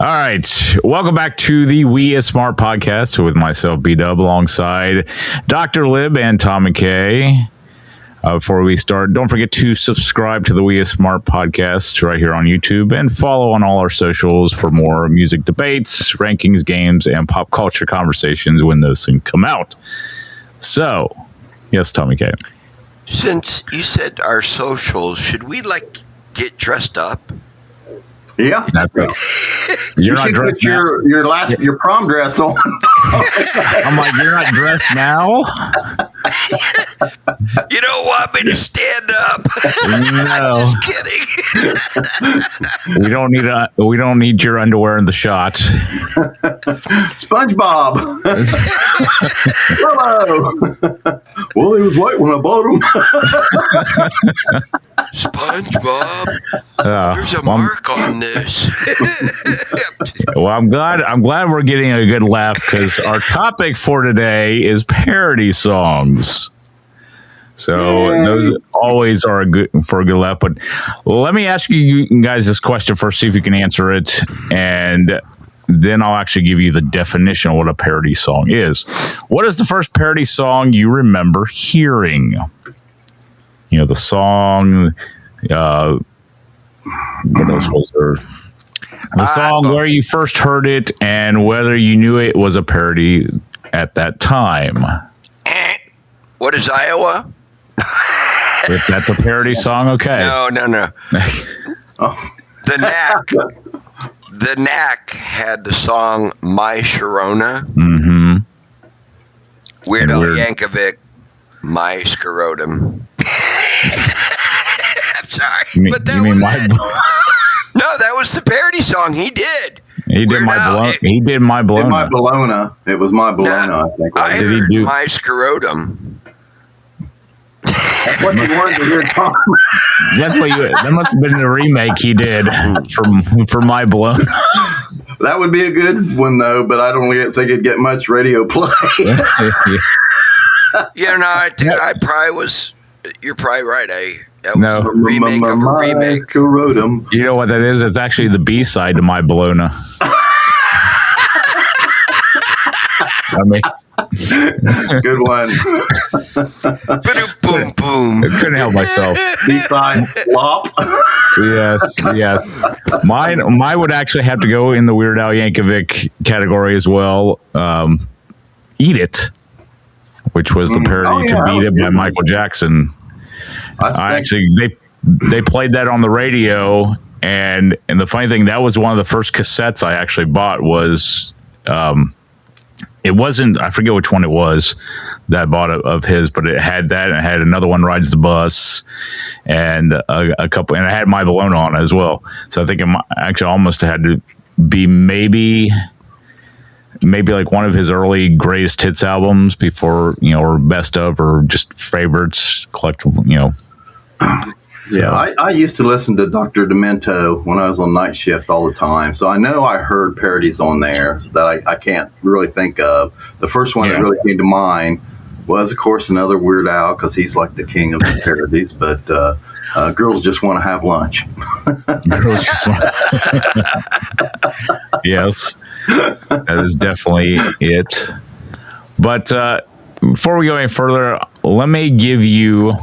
All right. Welcome back to the We Is Smart podcast with myself, B-Dub, alongside Dr. Lib and Tom McKay. Before we start, don't forget to subscribe to the We Is Smart podcast right here on YouTube and follow on all our socials for more music debates, rankings, games, and pop culture conversations when those things come out. So, yes, Tom McKay. Since you said our socials, should we get dressed up? Yeah, that's right. You're not dressed now. Your prom dress on. I'm like, you're not dressed now. You don't want me to stand up. No, just kidding. We don't need your underwear in the shot. SpongeBob. Hello. Well, he was white when I bought him. SpongeBob. There's a mark on this. Well, I'm glad we're getting a good laugh because our topic for today is parody songs. So those always are for a good laugh. But let me ask you guys this question first, see if you can answer it, and then I'll actually give you the definition of what a parody song is. What is the first parody song you remember hearing? You know, the song. What else was there? The song where you first heard it and whether you knew it was a parody at that time. What is Iowa? If that's a parody song, okay. No. Oh. The Knack had the song My Sharona. Mm-hmm. Weird Al Yankovic, My Scrotum. I'm sorry. But that No, that was the parody song he did. He did My Bologna. My Bologna. It was My Bologna, I think. I heard My Scrotum. That's what you wanted to hear, Tom. That must have been the remake he did for My Bologna. That would be a good one, though, but I don't think it'd get much radio play. I probably was. You're probably right. That was a remake of a remake. Scrotum. You know what that is? It's actually the B-side to My Bologna. I mean, good one. Boom, boom. I couldn't help myself. B-side flop. Yes. Mine would actually have to go in the Weird Al Yankovic category as well. Eat It, which was the parody to Beat It by Michael Jackson. They played that on the radio, and the funny thing, that was one of the first cassettes I actually bought. Was it wasn't, I forget which one it was that I bought of his, but it had that, and it had another one, Rides the Bus, and a couple, and it had My Bologna on it as well. So I think it actually almost had to be maybe like one of his early greatest hits albums before, or best of, or just favorites, collectible, So. Yeah, I used to listen to Dr. Demento when I was on night shift all the time. So I know I heard parodies on there that I can't really think of. The first one that really came to mind was, of course, another Weird Al, because he's like the king of the parodies. But Girls Just Want to Have Lunch. Yes, that is definitely it. But before we go any further, let me give you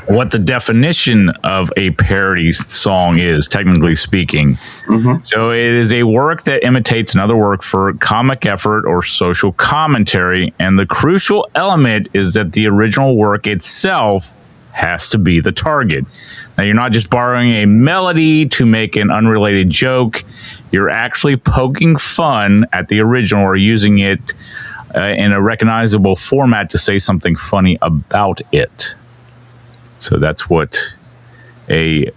what the definition of a parody song is, technically speaking. Mm-hmm. So it is a work that imitates another work for comic effort or social commentary, and the crucial element is that the original work itself has to be the target. Now, you're not just borrowing a melody to make an unrelated joke. You're actually poking fun at the original or using it in a recognizable format to say something funny about it. So that's what a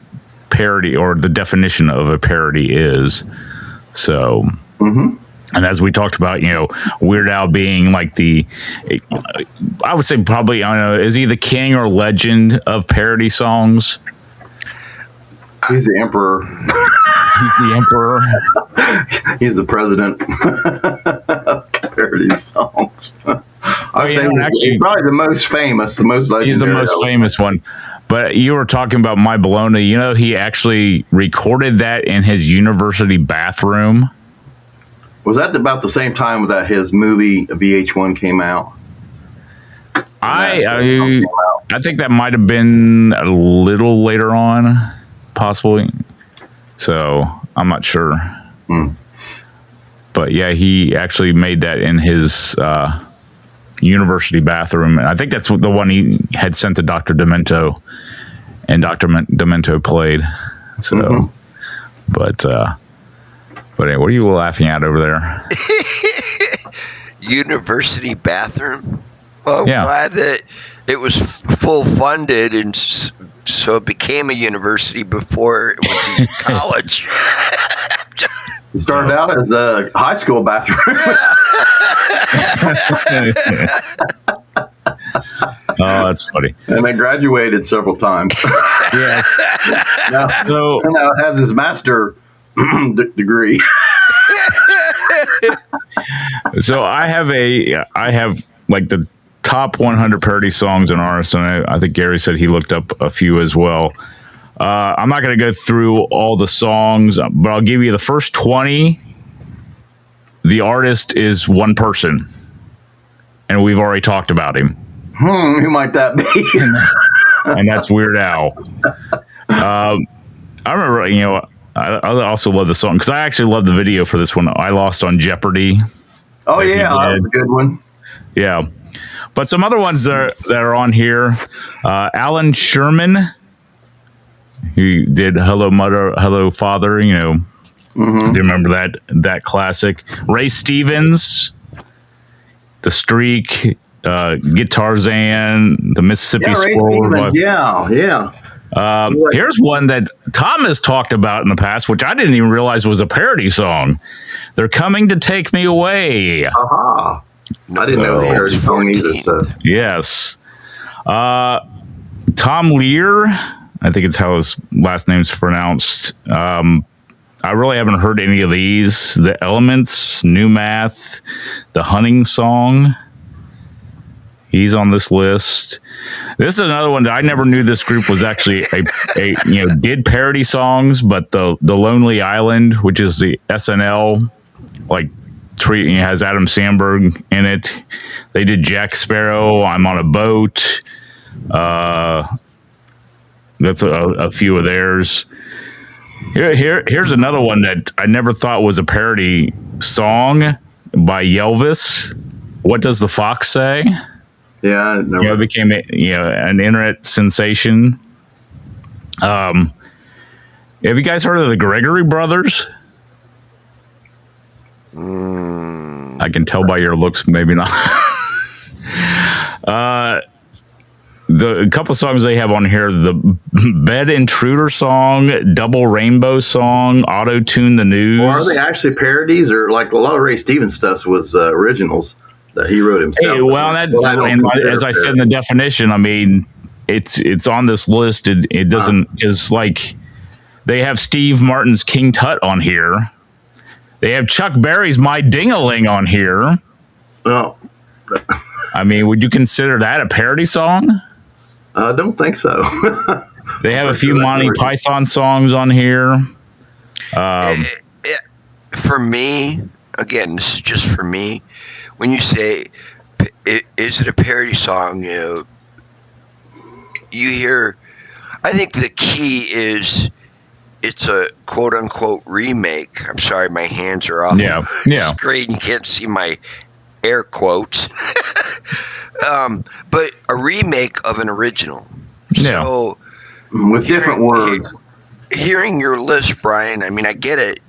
parody, or the definition of a parody, is. So, and as we talked about, Weird Al being like I would say probably, I don't know, is he the king or legend of parody songs? He's the emperor. He's the emperor. He's the president of parody songs. I say he's probably the most famous, the most legendary. He's the most famous one. But you were talking about My Bologna. You know, he actually recorded that in his university bathroom. Was that about the same time that his movie VH1 came out? I think that might have been a little later on, possibly. So I'm not sure. But yeah, he actually made that in his university bathroom. And I think that's the one he had sent to Dr. Demento, and Dr. Demento played. So, but anyway, what are you laughing at over there? University bathroom. Well, I'm glad that it was full funded, and so it became a university before it was in college. It started out as a high school bathroom. Oh, that's funny. And then graduated several times. Yes. Now it has his master degree. So I have like the top 100 parody songs and artists, and I think Gary said he looked up a few as well. I'm not going to go through all the songs, but I'll give you the first 20. The artist is one person, and we've already talked about him. Who might that be? And that's Weird Al. I remember, I also love the song because I actually love the video for this one. I Lost on Jeopardy. Oh, yeah, that was a good one. Yeah. But some other ones that are on here. Alan Sherman, who did Hello Mother, Hello Father, Do you remember that classic? Ray Stevens, The Streak, Guitarzan, The Mississippi Squirrel. Yeah. Here's one that Tom has talked about in the past, which I didn't even realize was a parody song. They're Coming to Take Me Away. Aha. I didn't know it was parody song either. So. Yes. Tom Lear, I think it's how his last name's pronounced. I really haven't heard any of these. The Elements, New Math, The Hunting Song. He's on this list. This is another one that I never knew this group was actually did parody songs, but the Lonely Island, which is the SNL has Adam Sandberg in it. They did Jack Sparrow, I'm on a Boat. That's a few of theirs. Here's another one that I never thought was a parody song by Yelvis. What Does the Fox Say? Yeah, it became an internet sensation. Have you guys heard of the Gregory Brothers? I can tell by your looks, maybe not. The couple songs they have on here: the Bed Intruder song, Double Rainbow song, Auto Tune the News. Well, are they actually parodies, or like a lot of Ray Stevens stuff was originals that he wrote himself? Hey, well, as I said in the definition, I mean, it's on this list. It doesn't is like they have Steve Martin's King Tut on here. They have Chuck Berry's My Ding-a-Ling on here. Oh. I mean, would you consider that a parody song? I don't think so. They have a few Monty Python songs on here. For me, again, this is just for me. When you say, is it a parody song? You hear. I think the key is it's a quote unquote remake. I'm sorry, my hands are off. Yeah. Screen, you can't see my air quotes. But a remake of an original. Yeah. So with different words. Hearing your list, Brian, I mean, I get it.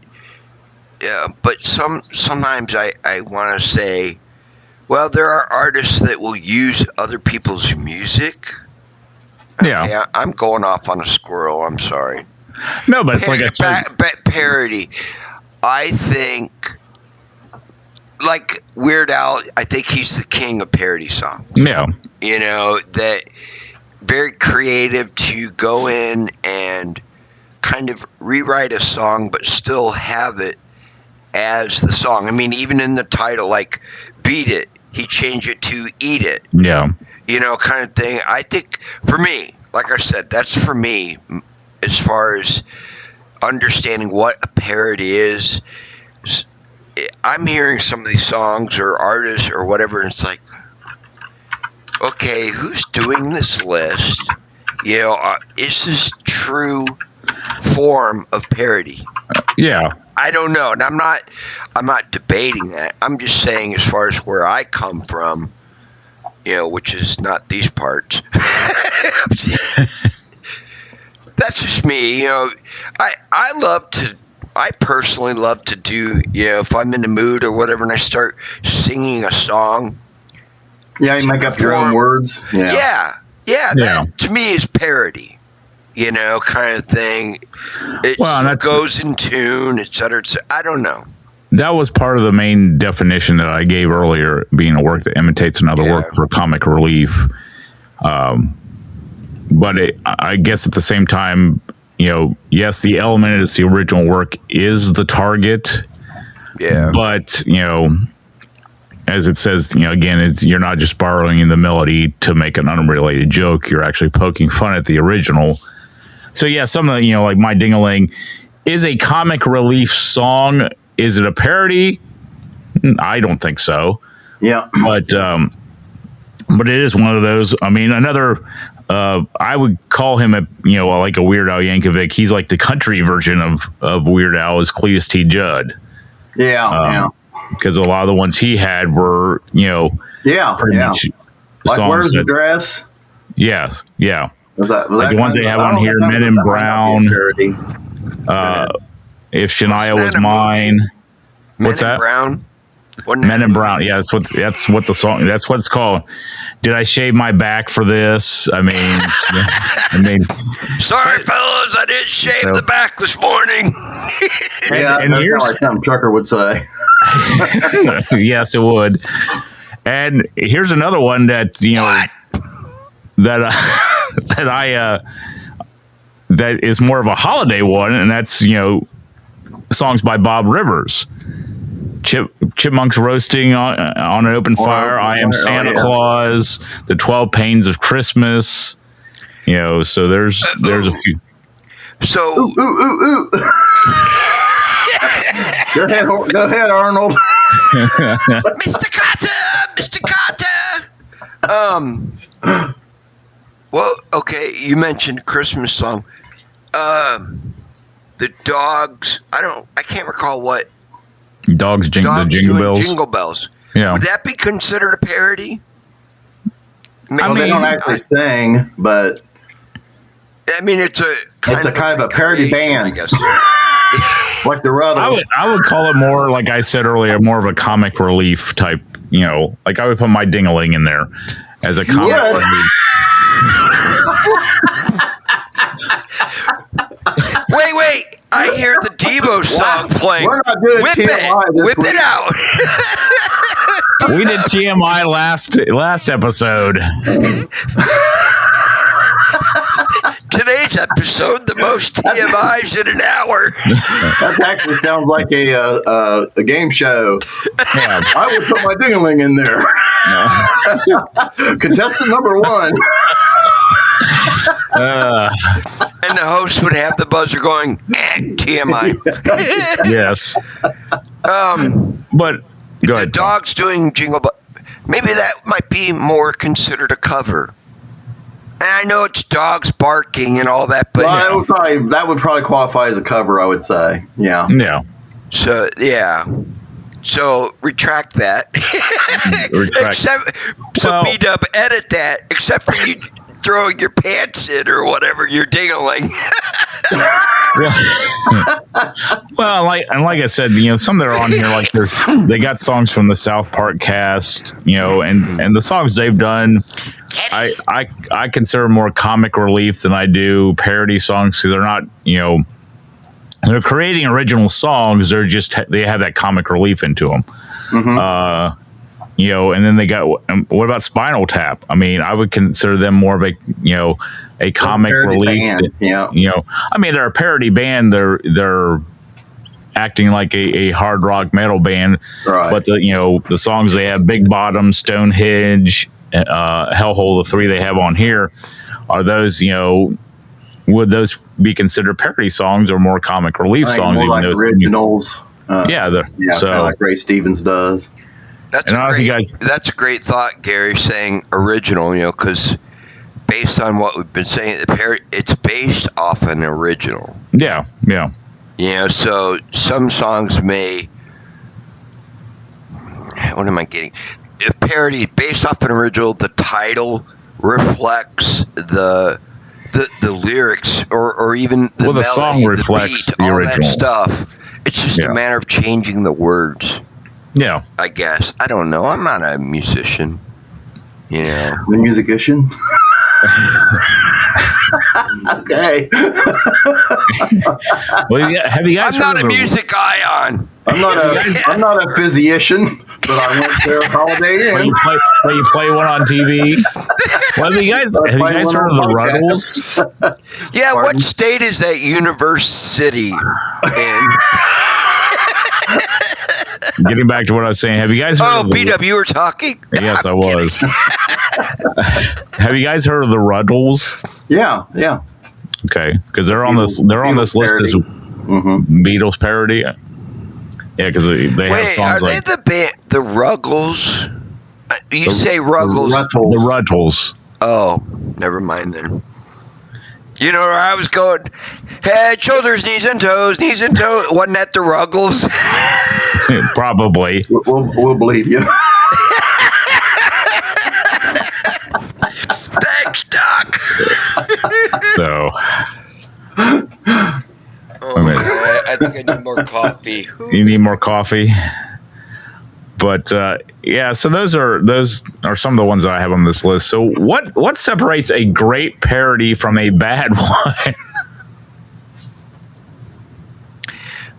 But sometimes I want to say, well, there are artists that will use other people's music. Yeah. Okay, I'm going off on a squirrel. I'm sorry. No, but it's like I said. Parody. I think, like Weird Al, I think he's the king of parody songs. Yeah. That very creative to go in and kind of rewrite a song, but still have it as the song. I mean, even in the title, like Beat It, he changed it to Eat It. Yeah. Kind of thing. I think, for me, like I said, that's for me as far as understanding what a parody is. I'm hearing some of these songs or artists or whatever, and it's like, okay, who's doing this list? Is this true form of parody? Yeah. I don't know, and I'm not debating that. I'm just saying, as far as where I come from, which is not these parts. That's just me. I personally love to do, if I'm in the mood or whatever, and I start singing a song. Yeah, you make up your own words. Yeah. That to me is parody. Kind of thing. It goes in tune, et cetera, et cetera. I don't know. That was part of the main definition that I gave earlier, being a work that imitates another work for comic relief. But I guess at the same time, yes, the element is the original work is the target. Yeah. But, as it says, again, you're not just borrowing in the melody to make an unrelated joke. You're actually poking fun at the original. So, yeah, some of the, like My Ding-a-Ling is a comic relief song. Is it a parody? I don't think so. Yeah. But it is one of those. I mean, another, I would call him like a Weird Al Yankovic. He's like the country version of Weird Al is Cletus T. Judd. Yeah. Because a lot of the ones he had were, pretty much like Where's the Dress? Yeah. Was that like the ones they have on here, Men in Brown. If Shania Was Mine. What's that? Brown? Men in Brown. Yeah, that's what the song. That's what it's called. Did I shave my back for this? I mean. Sorry, fellas, I didn't shave the back this morning. And here's like some trucker would say. Yes, it would. And here's another one that that is more of a holiday one, and that's songs by Bob Rivers. Chipmunks Roasting on an Open Fire. I Am Santa Claus. The 12 Pains of Christmas. So there's a few. So ooh. Go ahead, Arnold. Mr. Carter. Well, okay, you mentioned Christmas song. The Dogs. I can't recall what. Dogs the Jingle Bells. Jingle Bells. Yeah. Would that be considered a parody? They don't actually sing, but I mean, it's a kind of a parody band, I guess. Like the Ruddles. I would call it more, like I said earlier, more of a comic relief type. Like I would put My Ding-a-Ling in there as a comic relief. Wait! I hear the Devo song playing. We're not doing TMI Whip it out. We did TMI last episode. Today's episode, the most TMIs in an hour. That actually sounds like a game show. Yeah. I would put My Ding-a-Ling in there. Contestant number 1. And the host would have the buzzer going, TMI. Yes. But go ahead. The Dogs doing Jingle Bell. Maybe that might be more considered a cover. And I know it's dogs barking and all that, but that would probably qualify as a cover, I would say. Yeah. Yeah. So So retract that. B-Dub, edit that. Except for you throwing your pants in or whatever, you're ding-a-ling. Well, like I said, some that are on here, like they got songs from the South Park cast, and the songs they've done, I consider more comic relief than I do parody songs, because they're not, they're creating original songs. They have that comic relief into them. Mm-hmm. And then they got, what about Spinal Tap? I mean, I would consider them more of a comic relief. I mean, they're a parody band. They're acting like a hard rock metal band, right? But the songs they have, Big Bottom, Stonehenge, Hellhole, the 3 they have on here are those, would those be considered parody songs or more comic relief songs? More like originals. Yeah, so kind of like Ray Stevens does. That's a great thought, Gary, saying original, because based on what we've been saying, it's based off an original. Yeah. So some songs may. What am I getting? A parody based off an original, the title reflects the lyrics or even the melody, song reflects the beat, the all original that stuff. It's just a matter of changing the words. Yeah. I guess. I don't know. I'm not a musician. The musician? Okay. Well, have you guys I'm not a music ion. I'm not a physician, but I went there Holiday Inn. You play one on TV. Well, have you guys heard of the Ruddles? Yeah, pardon? What state is that university in? Getting back to what I was saying, have you guys heard of BW, you were talking? Yes, I was. Have you guys heard of the Ruddles? Yeah. Okay, because they're on this list as Beatles parody. Yeah, because they have songs are they the band, the Ruggles? You say Ruggles. The Ruddles. Oh, never mind then. You know where I was going? Head, shoulders, knees and toes. Wasn't that the Ruggles? Probably. We'll believe you. Thanks, Doc. So. I think I need more coffee. You need more coffee? But so those are some of the ones that I have on this list. So what separates a great parody from a bad one?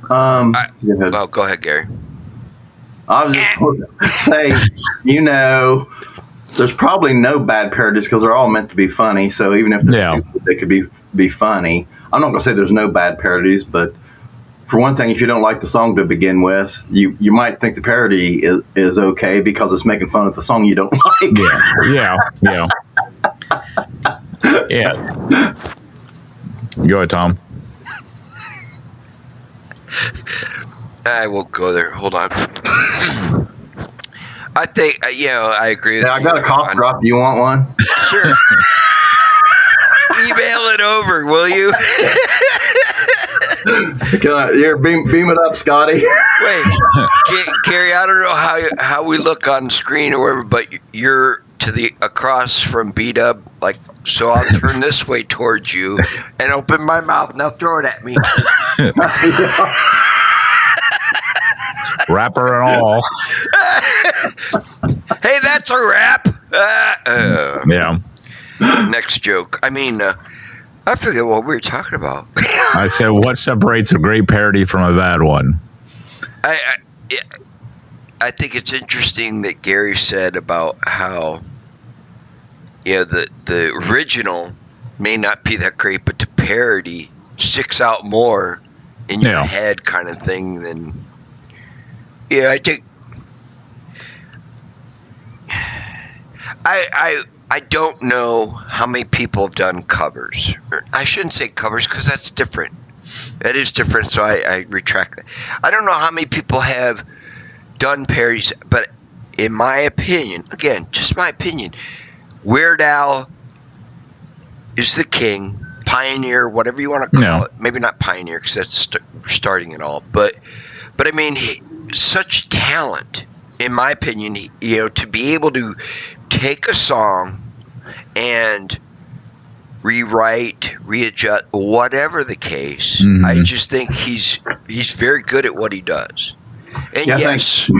Go ahead, Gary. I was just going to say, there's probably no bad parodies because they're all meant to be funny. So even if they could be funny, I'm not going to say there's no bad parodies, but for one thing, if you don't like the song to begin with, you might think the parody is okay because it's making fun of the song you don't like. Yeah. Go ahead, Tom. I won't go there. Hold on. I think, I agree. I got a cough drop. Do you want one? Sure. Email it over, will you? Beam it up, Scotty? Wait, Gary, I don't know how we look on screen or whatever, but you're to the across from B-Dub, so I'll turn this way towards you and open my mouth. Now throw it at me. Rapper and all. Hey, that's a rap. Yeah. Next joke. I forget what we were talking about. I said, what separates a great parody from a bad one? I think it's interesting that Gary said about how, the original may not be that great, but the parody sticks out more in your head kind of thing than... Yeah, I think... I don't know how many people have done covers. I shouldn't say covers because that's different. That is different, so I retract that. I don't know how many people have done parodies, but in my opinion, again, just my opinion, Weird Al is the king, pioneer, whatever you want to call it. Maybe not pioneer because that's starting it all, but such talent, in my opinion, to be able to take a song and rewrite, readjust, whatever the case. Mm-hmm. I just think he's very good at what he does. And yes,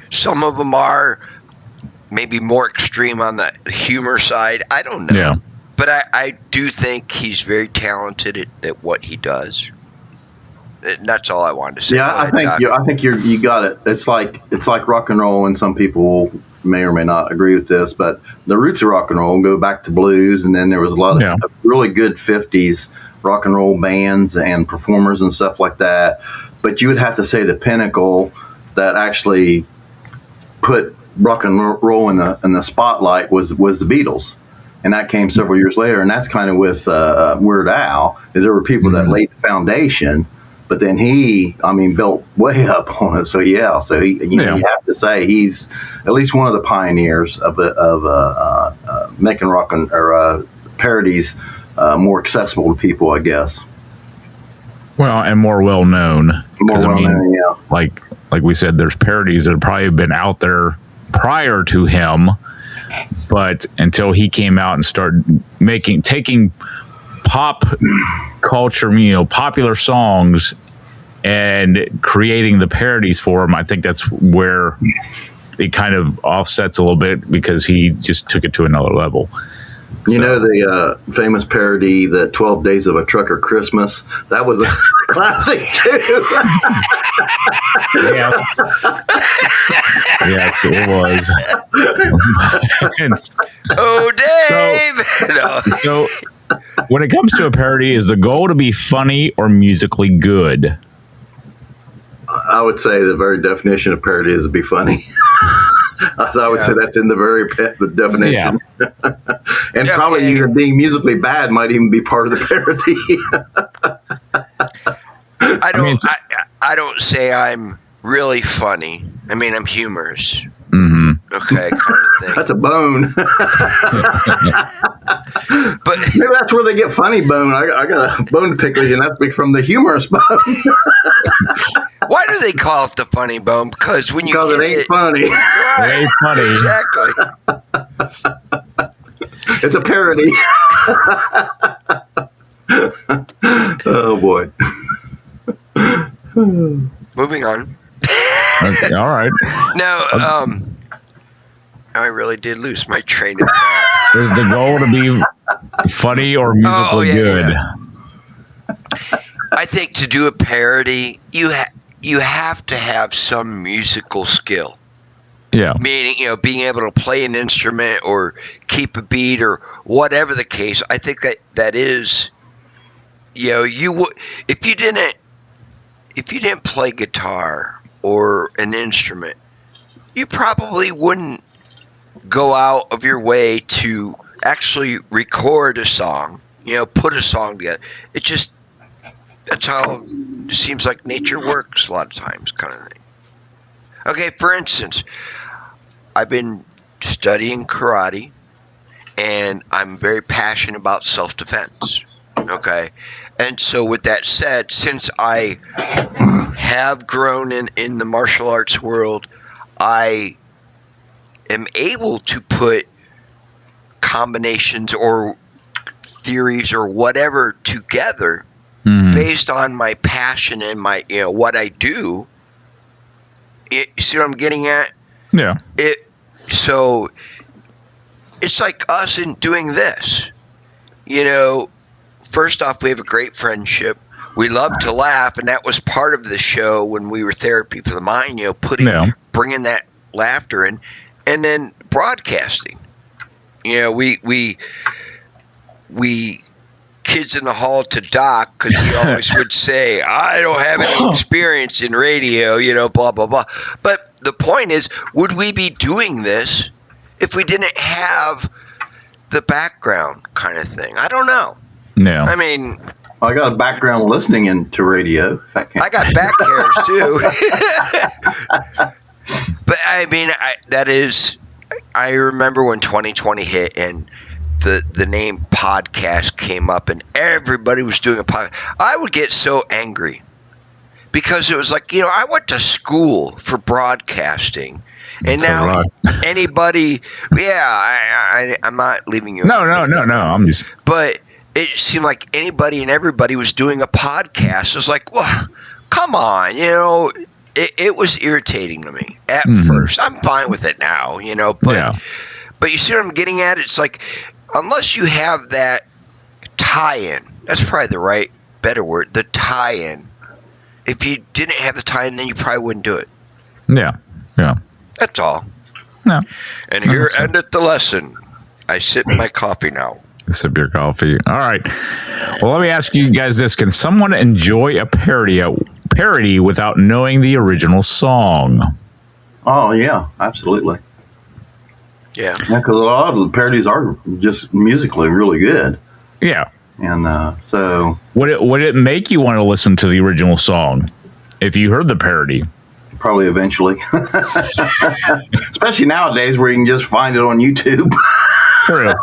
some of them are maybe more extreme on the humor side. I don't know. Yeah. But I do think he's very talented at what he does. And that's all I wanted to say. Yeah, I think you got it. It's like rock and roll, and some people may or may not agree with this, but the roots of rock and roll go back to blues, and then there was a lot of really good 50s rock and roll bands and performers and stuff like that. But you would have to say the pinnacle that actually put rock and roll in the spotlight was the Beatles. and that came several years later. And that's kind of with Weird Al, is there were people that laid the foundation, but then he, built way up on it. So so he, you have to say he's at least one of the pioneers of making rock or parodies more accessible to people, I guess. Well, and more well known. More well known, yeah. Like we said, there's parodies that have probably been out there prior to him, but until he came out and started taking pop culture, popular songs and creating the parodies for them, I think that's where it kind of offsets a little bit, because he just took it to another level. You know the famous parody, the 12 Days of a Trucker Christmas? That was a classic, too. Yes, it was. Oh, Dave! So, when it comes to a parody, is the goal to be funny or musically good? I would say the very definition of parody is to be funny. I would say that's in the very definition. Yeah. And probably even being musically bad might even be part of the parody. I don't say I'm really funny. I'm humorous. Mm-hmm. Okay, kind of thing. That's a bone. But maybe that's where they get funny bone. I got a bone to pick with you, and that's from the humorous bone. Why do they call it the funny bone? Because it ain't funny. Right, it ain't funny. Exactly. It's a parody. Oh boy. Moving on. Okay, all right. No, I really did lose my train of thought. Is the goal to be funny or musically good? Yeah. I think to do a parody, you have to have some musical skill. Yeah. Meaning, being able to play an instrument or keep a beat or whatever the case. I think that is, you would, if you didn't play guitar or an instrument, you probably wouldn't go out of your way to actually record a song, put a song together. That's how it seems like nature works a lot of times, kind of thing. Okay, for instance, I've been studying karate, and I'm very passionate about self-defense. Okay, and so with that said, since I have grown in the martial arts world, I am able to put combinations or theories or whatever together based on my passion and my what I do. See what I'm getting at? Yeah. So it's like us in doing this. First off, we have a great friendship. We love to laugh, and that was part of the show when we were Therapy for the Mind. Bringing that laughter in, and then broadcasting. We kids in the hall to Doc, because he always would say, I don't have any experience in radio, blah, blah, blah. But the point is, would we be doing this if we didn't have the background kind of thing? I don't know. No. I got a background listening into radio. I got back hairs, too. But, I remember when 2020 hit and the name podcast came up and everybody was doing a podcast. I would get so angry because it was like, I went to school for broadcasting, and now anybody, I'm not leaving you. No. I'm just. But it seemed like anybody and everybody was doing a podcast. It was like, well, come on, it was irritating to me at first. I'm fine with it now, but you see what I'm getting at? It's like, unless you have that tie-in, that's probably the better word, the tie-in. If you didn't have the tie-in, then you probably wouldn't do it. Yeah. That's all. No. And here endeth the lesson. I sip my coffee now. Sip your coffee. All right. Well, let me ask you guys this. Can someone enjoy a parody without knowing the original song? Oh, yeah, absolutely. Yeah. Because a lot of the parodies are just musically really good. Yeah. And so... Would it make you want to listen to the original song if you heard the parody? Probably eventually. Especially nowadays where you can just find it on YouTube. True.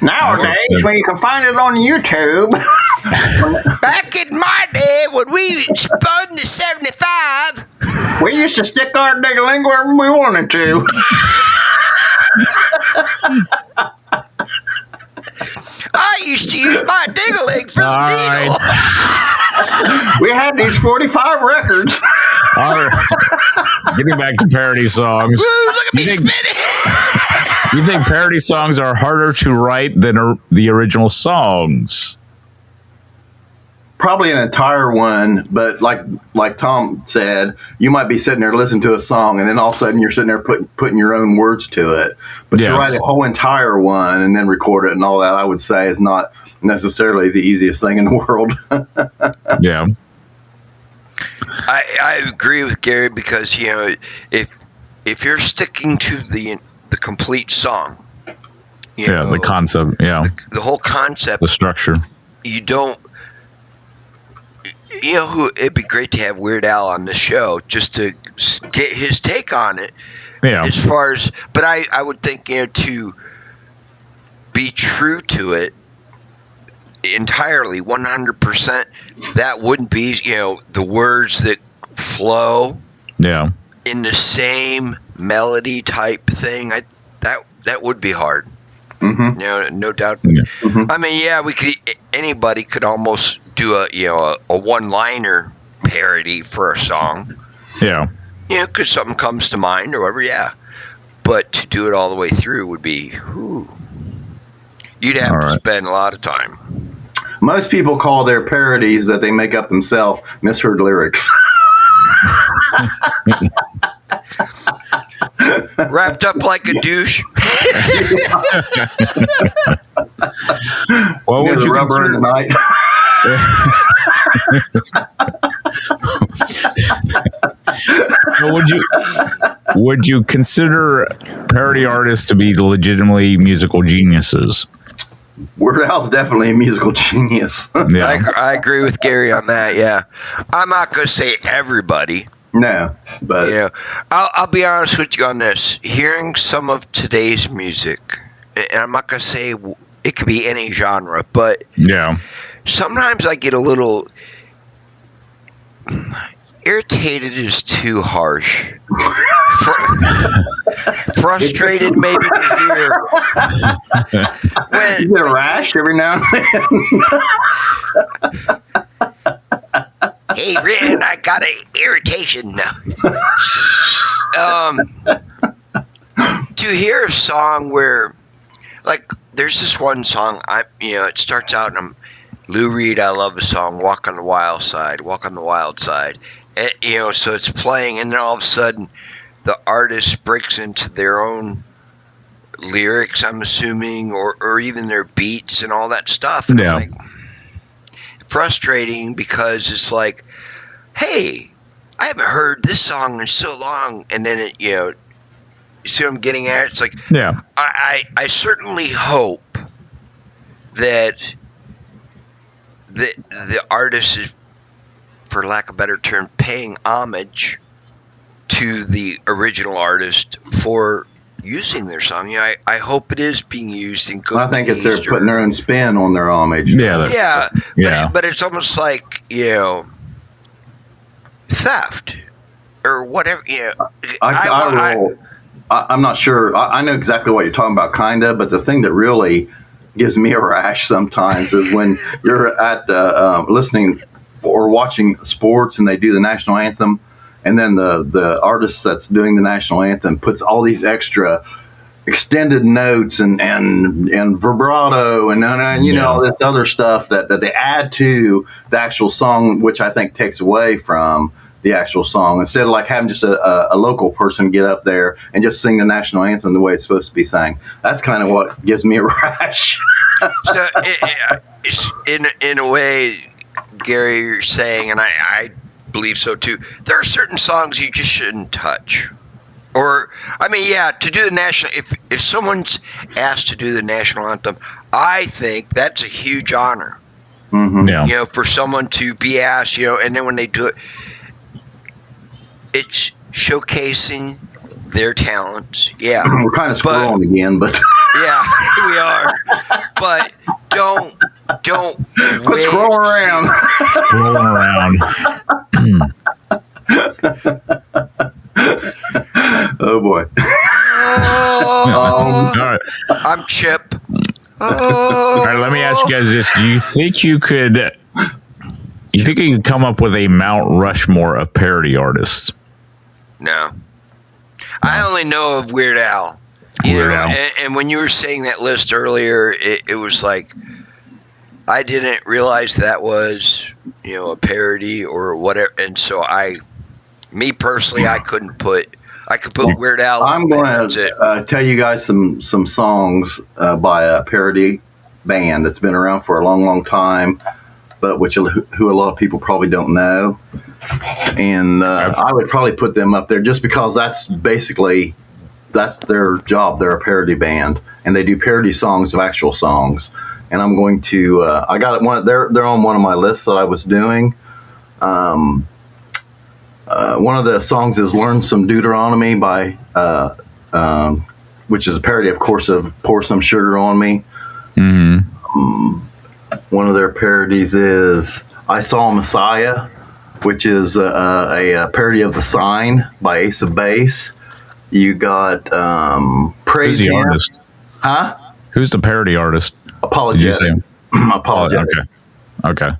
Nowadays where you can find it on YouTube. Back in my day when we spun the 75, we used to stick our ding-a-ling wherever we wanted to. I used to use my ding-a-ling for the needle. We had these 45 records. All right. Getting back to parody songs. Woo, look at me spinning. You think parody songs are harder to write than the original songs? Probably an entire one, but like Tom said, you might be sitting there listening to a song, and then all of a sudden you're sitting there putting your own words to it. But to write a whole entire one and then record it and all that, I would say is not necessarily the easiest thing in the world. Yeah. I agree with Gary because if you're sticking to the complete song, the concept, the whole concept, the structure, you don't. It'd be great to have Weird Al on the show just to get his take on it. Yeah. As far as, but I would think to be true to it entirely, 100%. That wouldn't be the words that flow. Yeah. In the same melody type thing. That would be hard. Mm-hmm. No doubt. Yeah. Mm-hmm. I mean, anybody could almost do a one-liner parody for a song. Yeah. Because something comes to mind or whatever. Yeah. But to do it all the way through would be, you'd have to spend a lot of time. Most people call their parodies that they make up themselves misheard lyrics. Wrapped up like a douche. Well, would you rubber in the night? So would you consider parody artists to be legitimately musical geniuses? Weird Al's definitely a musical genius. Yeah. I agree with Gary on that. Yeah, I'm not going to say everybody. No, but I'll be honest with you on this. Hearing some of today's music, and I'm not going to say it could be any genre, but sometimes I get a little irritated is too harsh. Frustrated maybe to hear. You get a rash every now and then. Hey, Ren, I got an irritation now. To hear a song where, like, there's this one song, it starts out and Lou Reed, I love the song, Walk on the Wild Side. And, so it's playing, and then all of a sudden, the artist breaks into their own lyrics, I'm assuming, or even their beats and all that stuff. And I'm like, frustrating because it's like, hey, I haven't heard this song in so long, and then it, you see what I'm getting at? It's like, I certainly hope that the artist is, for lack of a better term, paying homage to the original artist for using their song. I hope it is being used in good I think taste. they're putting their own spin on their homage. But it's almost like, theft or whatever. I'm not sure. I know exactly what you're talking about, kind of, but the thing that really gives me a rash sometimes is when you're at listening or watching sports and they do the national anthem, and then the artist that's doing the national anthem puts all these extra extended notes and vibrato and all this other stuff that they add to the actual song, which I think takes away from the actual song, instead of like having just a local person get up there and just sing the national anthem the way it's supposed to be sang. That's kind of what gives me a rash. So in a way, Gary, you're saying, and I believe so too, there are certain songs you just shouldn't touch Or, I mean, yeah, to do the national, if someone's asked to do the national anthem, I think that's a huge honor. Yeah. You know, for someone to be asked, you know, and then when they do it, it's showcasing their talents. Yeah. We're kind of scrolling again, but yeah, we are. But don't let's scroll around. Scrolling around. Oh boy. Oh, All right. I'm Chip. All right, let me ask you guys this. Do you think you could come up with a Mount Rushmore of parody artists? No. I only know of Weird Al. Weird Al. And when you were saying that list earlier, it was like, I didn't realize that was, you know, a parody or whatever. And so me personally, I could put Weird Al. I'm going to tell you guys some songs by a parody band that's been around for a long, long time, but who a lot of people probably don't know. And I would probably put them up there just because that's their job. They're a parody band, and they do parody songs of actual songs. And I'm going to I got one. They're on one of my lists that I was doing. One of the songs is "Learn Some Deuteronomy" by, which is a parody, of course, of "Pour Some Sugar on Me." Mm-hmm. One of their parodies is "I Saw Messiah," which is a parody of "The Sign" by Ace of Base. You got "Praise Who's the Him." artist? Huh? Who's the parody artist? Apologetic. Apologetic. Okay.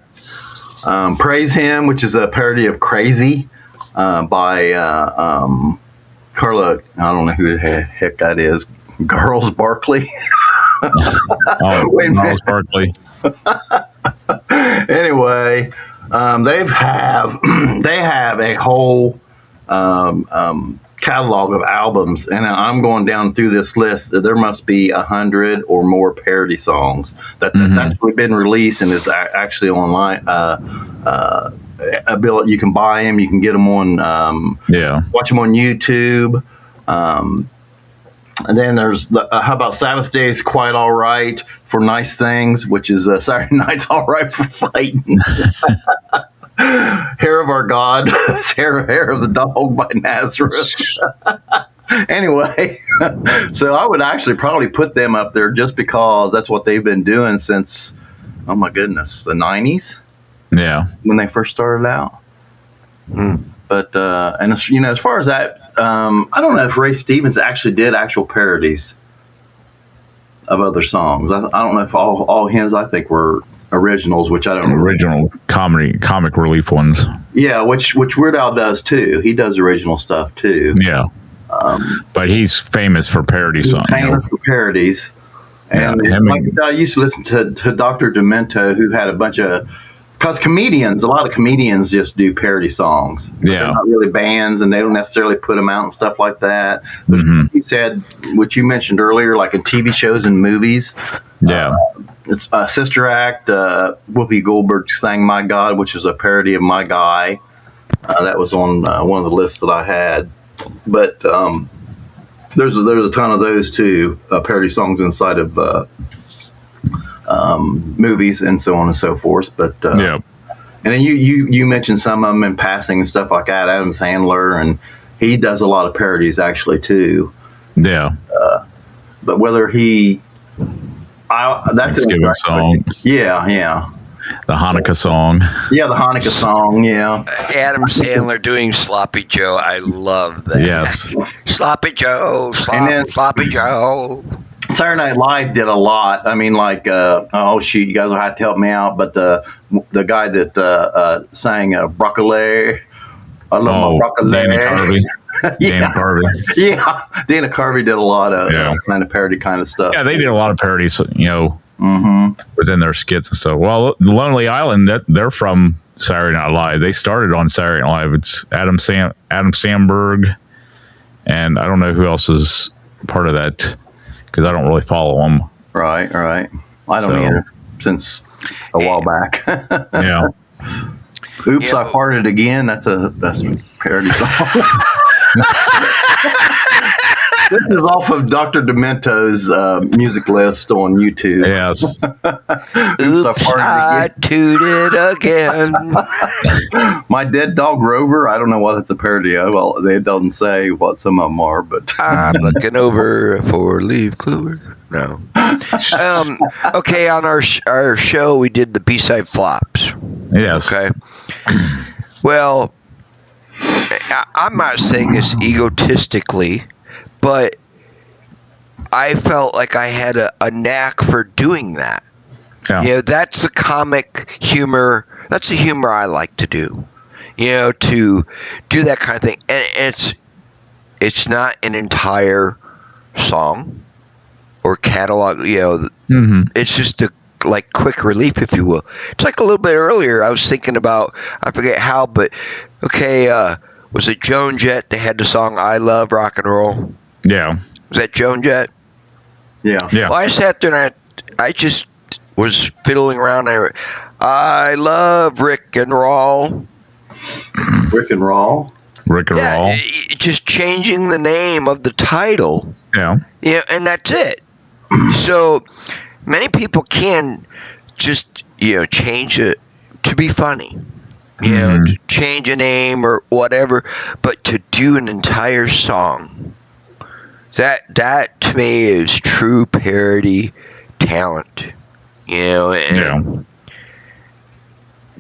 "Praise Him," which is a parody of "Crazy" by Carla. I don't know who the heck that is. Girls Barkley. Wait a minute. Barkley. Anyway, they have a whole catalog of albums, and I'm going down through this list. There must be 100 or more parody songs that's actually been released and is actually online. You can buy them, you can get them on, watch them on YouTube. And then there's how about Sabbath Day is Quite All Right for Nice Things, which is Saturday Night's All Right for Fighting. Hair of Our God, Hair of the Dog by Nazareth. Anyway, so I would actually probably put them up there just because that's what they've been doing since, oh my goodness, the 90s. Yeah. When they first started out. But, and as, you know, as far as that, I don't know if Ray Stevens actually did actual parodies of other songs. I don't know if all his, I think, were originals, which I don't know. Original comic relief ones. Yeah, which Weird Al does too. He does original stuff too. Yeah. But he's famous for parody songs. Famous for parodies. And I used to listen to Dr. Demento, who had a bunch of, because a lot of comedians just do parody songs. Yeah. They're not really bands, and they don't necessarily put them out and stuff like that. You said, what you mentioned earlier, like in TV shows and movies. Yeah. It's Sister Act. Whoopi Goldberg sang "My God," which is a parody of "My Guy." That was on one of the lists that I had. But there's a ton of those too, parody songs inside of movies and so on and so forth. But and then you mentioned some of them in passing and stuff like that. Adam Sandler, and he does a lot of parodies actually too. Yeah. But whether that's Thanksgiving song. Yeah. The Hanukkah song. Yeah, the Hanukkah song, yeah. Adam Sandler doing Sloppy Joe. I love that. Yes. Sloppy Joe, Sloppy Joe. Saturday Night Live did a lot. I mean, like, oh, shoot, you guys will have to help me out. But the guy that sang Broccoli. I love my broccoli. Dana Carvey. Dana Carvey. Yeah, Dana Carvey did a lot of kind of parody kind of stuff. Yeah, they did a lot of parodies, within their skits and stuff. Well, Lonely Island, they're from Saturday Night Live. They started on Saturday Night Live. It's Adam Sandberg, and I don't know who else is part of that because I don't really follow them. Right. I don't either since a while back. Yeah. Oops, I farted again. That's a parody song. This is off of Dr. Demento's music list on YouTube. Yes. Oops, I tooted again. My Dead Dog Rover. I don't know what it's a parody of. Well, it doesn't say what some of them are, but I'm looking over a four-leaf clover. No. Okay, on our show, we did the B-side flops. Yes. Okay. Well, I'm not saying this egotistically, but I felt like I had a knack for doing that. Yeah. You know, that's the comic humor. That's the humor I like to do. You know, to do that kind of thing, and it's not an entire song or catalog. You know, It's just a like quick relief, if you will. It's like a little bit earlier. I was thinking about, I forget how, but okay, was it Joan Jett? They had the song "I Love Rock and Roll." Yeah. Was that Joan Jett? yeah. Yeah. Well, I sat there and I just was fiddling around. I love Rick and Roll. Rick and Roll. Rick and Roll. Just changing the name of the title. Yeah. Yeah, and that's it. So many people can just, change it to be funny. To change a name or whatever, but to do an entire song, that to me is true parody talent. And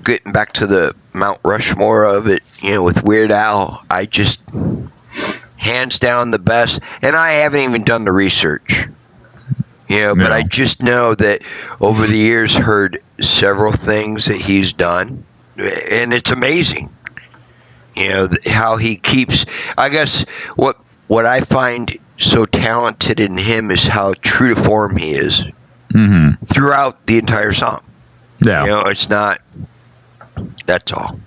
getting back to the Mount Rushmore of it, with Weird Al, I just hands down the best. And I haven't even done the research, but I just know that over the years heard several things that he's done, and it's amazing. How he keeps. I guess what I find so talented in him is how true to form he is throughout the entire song. Yeah. It's not. That's all.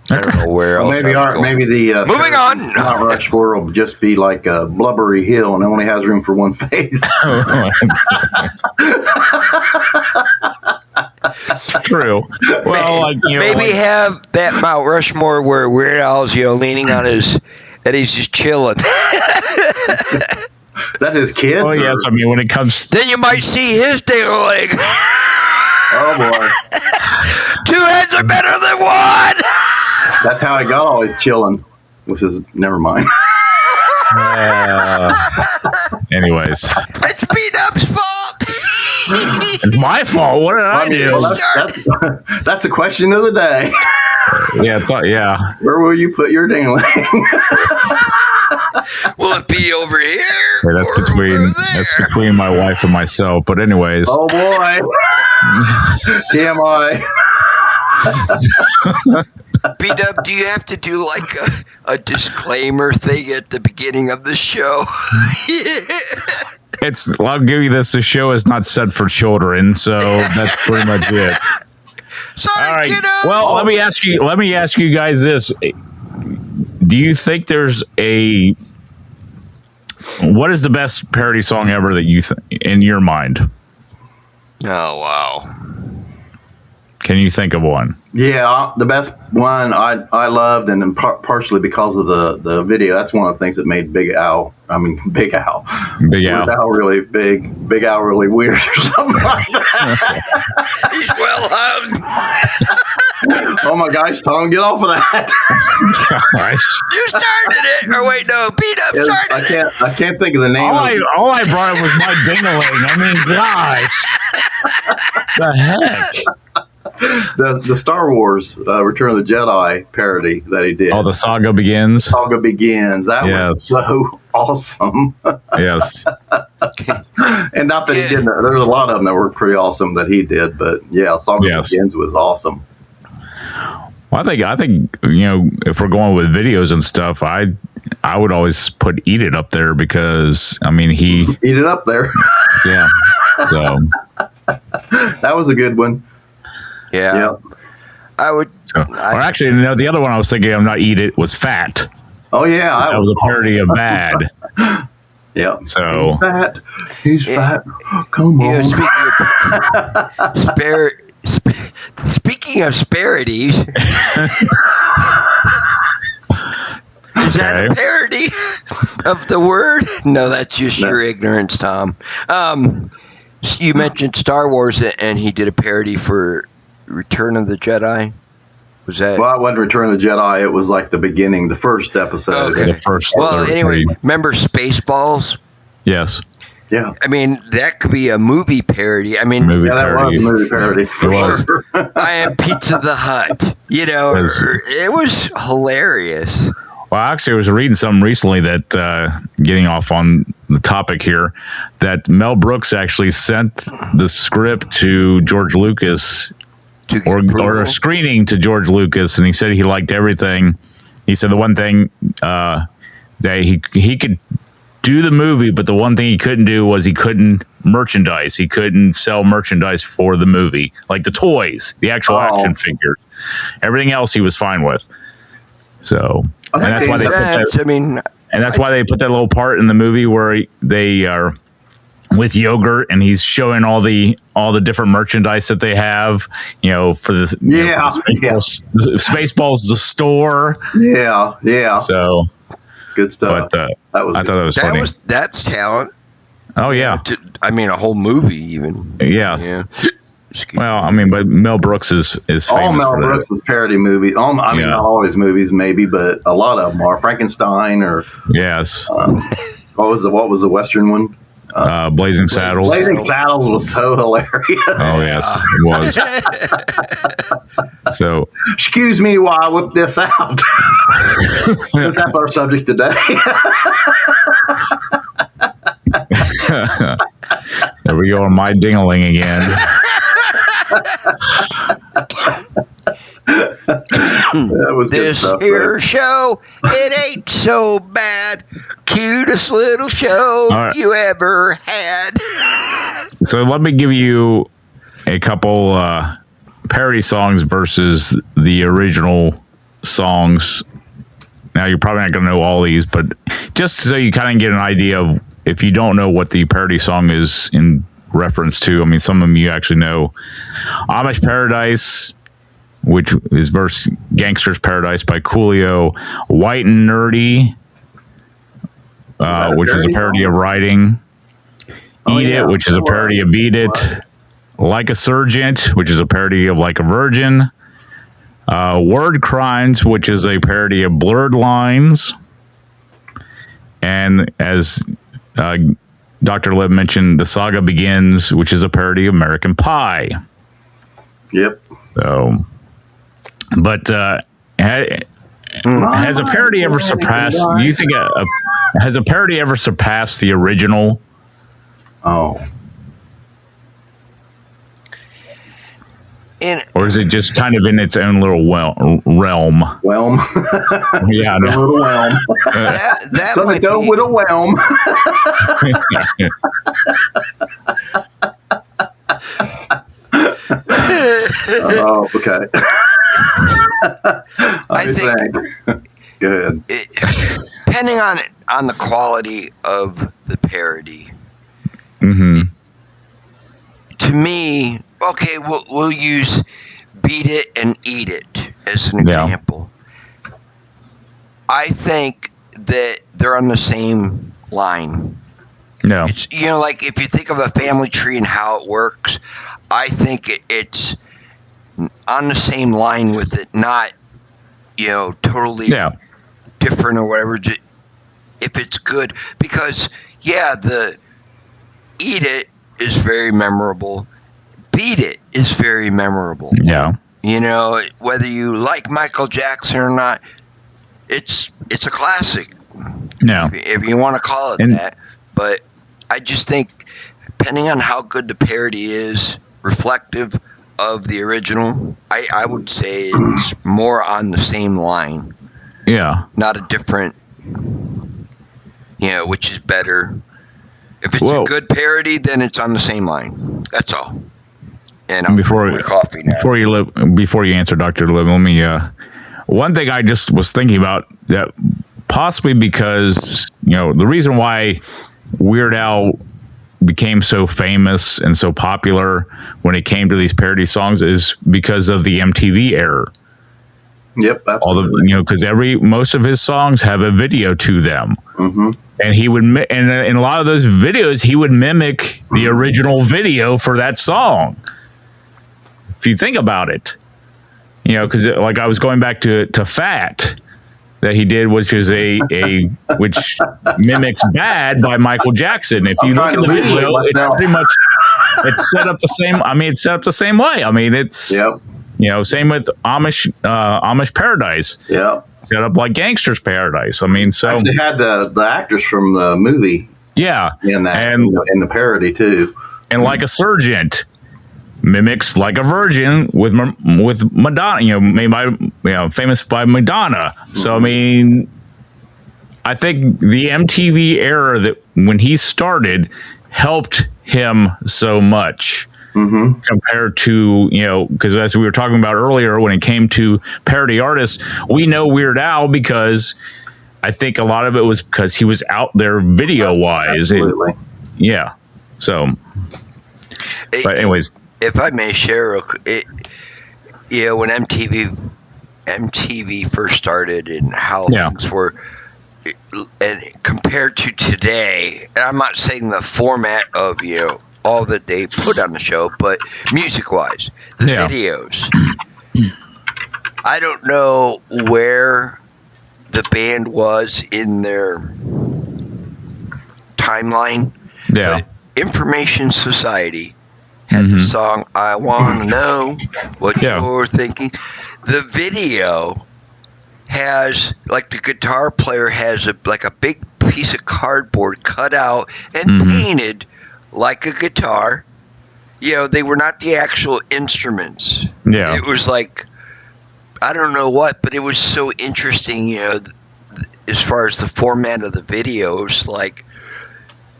I don't know where else. Maybe the moving on. Mount Rushmore will just be like a blubbery hill and only has room for one face. True. Well, maybe have that Mount Rushmore where Weird Al's leaning on his, and he's just chilling. Is that his kids? Oh yes. I mean, when it comes, then you might see his ding-a-ling. Oh boy. 2 heads are better than one. That's how he got always chilling with his. Never mind. Anyways, it's B-Dub's fault. It's my fault. What did I do? Well, that's the question of the day. Yeah. Where will you put your ding-a-ling? Will it be over here? Yeah, that's between my wife and myself. But anyways. Oh boy. TMI. B-Dub, do you have to do like a disclaimer thing at the beginning of the show? I'll give you this. The show is not set for children, so that's pretty much it. Sorry, all right. kiddo. Well, let me ask you guys this. Do you think there's what is the best parody song ever that you in your mind? Oh, wow. Can you think of one? Yeah, the best one I loved, and then partially because of the video. That's one of the things that made Big Al Weird Al really big. Big Al really weird or something like that. He's well hung. Oh my gosh, Tom, get off of that. Gosh. You started it. Or wait, no, B-Dub started it. I can't think of the name. All I brought up was my ding-a-ling. I mean, gosh. The heck? The Star Wars Return of the Jedi parody that he did. Oh, the Saga Begins. Saga Begins. That was so awesome. Yes. And not that he didn't. There's a lot of them that were pretty awesome that he did, but yeah, Saga Begins was awesome. Well, I think if we're going with videos and stuff, I would always put Eat It up there because he Eat It up there. Yeah. So that was a good one. Yeah. I would. Or actually, the other one I was thinking of, not Eat It, was Fat. Oh yeah, that was a parody of Bad. Yeah. So he's fat. Come on. Speaking of sparities. Is that a parody of the word? No, that's just your ignorance, Tom. You mentioned Star Wars, and he did a parody for Return of the Jedi. Was that? Well, it wasn't Return of the Jedi. It was like the beginning, the first episode. Okay. The first. Well, anyway, remember Spaceballs? Yes. Yeah. I mean, that could be a movie parody. I mean, that was a movie parody. It was. I am Pizza the Hut. You know, it was hilarious. Well, actually, I was reading something recently that, getting off on the topic here, that Mel Brooks actually sent the script to George Lucas, or a screening to George Lucas, and he said he liked everything. He said the one thing that he could do the movie, but the one thing he couldn't do was he couldn't merchandise. He couldn't sell merchandise for the movie, like the toys, the actual action figures. Everything else he was fine with. So, and that's why they put that, and that's why they put that little part in the movie where they are with yogurt, and he's showing all the different merchandise that they have, for this. Spaceballs, the store. Yeah. So good stuff. But I thought it was funny. That's talent. Oh yeah. A whole movie even. Yeah. Well, but Mel Brooks is famous. All Mel Brooks is parody movies. Not always movies, maybe, but a lot of them are. Frankenstein or yes. What was the Western one? Blazing Saddles. Blazing Saddles was so hilarious. Oh yes, it was. So, excuse me while I whip this out. That's our subject today. There we go on my ding-a-ling again. That was this stuff, here show, it ain't so bad. Cutest little show you ever had. So let me give you a couple parody songs versus the original songs. Now, you're probably not going to know all these, but just so you kind of get an idea of, if you don't know what the parody song is in reference to, some of them you actually know. Amish Paradise, which is verse Gangster's Paradise by Coolio. White and Nerdy, which is a parody of Riding. Eat It, which is a parody of Beat It. Like a Sergeant, which is a parody of Like a Virgin. Word Crimes, which is a parody of Blurred Lines. And as Dr. Lib mentioned, The Saga Begins, which is a parody of American Pie. Yep. So, but has a parody ever surpassed? Do you think has a parody ever surpassed the original? Oh. Or is it just kind of in its own little realm? Whelm. Yeah, a little whelm. That so might go with a whelm. Oh, okay. I think. Go ahead. Depending on the quality of the parody. Mm-hmm. To me, okay, we'll use Beat It and Eat It as an example. I think that they're on the same line. No. It's, like if you think of a family tree and how it works, I think it's on the same line with it, not, totally different or whatever. If it's good, because the Eat It is very memorable. Beat It is very memorable. Yeah. Whether you like Michael Jackson or not, it's a classic. No. If you want to call it that. But I just think, depending on how good the parody is, reflective of the original, I would say it's more on the same line. Yeah. Not a different, which is better. If it's a good parody, then it's on the same line. That's all. And I'm with coffee now. Before you answer, Dr. Lib, let me. One thing I just was thinking about, that possibly because the reason why Weird Al became so famous and so popular when it came to these parody songs is because of the MTV era. Yep, absolutely. Because most of his songs have a video to them. Mm-hmm. And he would, and in a lot of those videos, he would mimic the original video for that song. If you think about it, because like I was going back to Fat that he did, which is which mimics Bad by Michael Jackson. If you look at the video, it's pretty much it's set up the same. I mean, it's set up the same way. I mean, it's same with Amish Paradise. Yeah. Set up like Gangster's Paradise. I mean, so they had the actors from the movie. Yeah, in that, in the parody too. And Like a Sergeant mimics Like a Virgin with Madonna. Made by famous by Madonna. Mm-hmm. So I mean, I think the MTV era that when he started helped him so much. Mm-hmm. Compared to, because as we were talking about earlier, when it came to parody artists, we know Weird Al because I think a lot of it was because he was out there video wise. Absolutely. Yeah. So, but anyways, if I may share, when MTV first started and how things were, and compared to today, and I'm not saying the format of all that they put on the show, but music-wise, the videos. I don't know where the band was in their timeline. Yeah. But Information Society had the song "I Want to Know What You're Thinking." The video has, like, the guitar player has a big piece of cardboard cut out and painted like a guitar. They were not the actual instruments. Yeah. It was like, I don't know what, but it was so interesting, as far as the format of the videos, like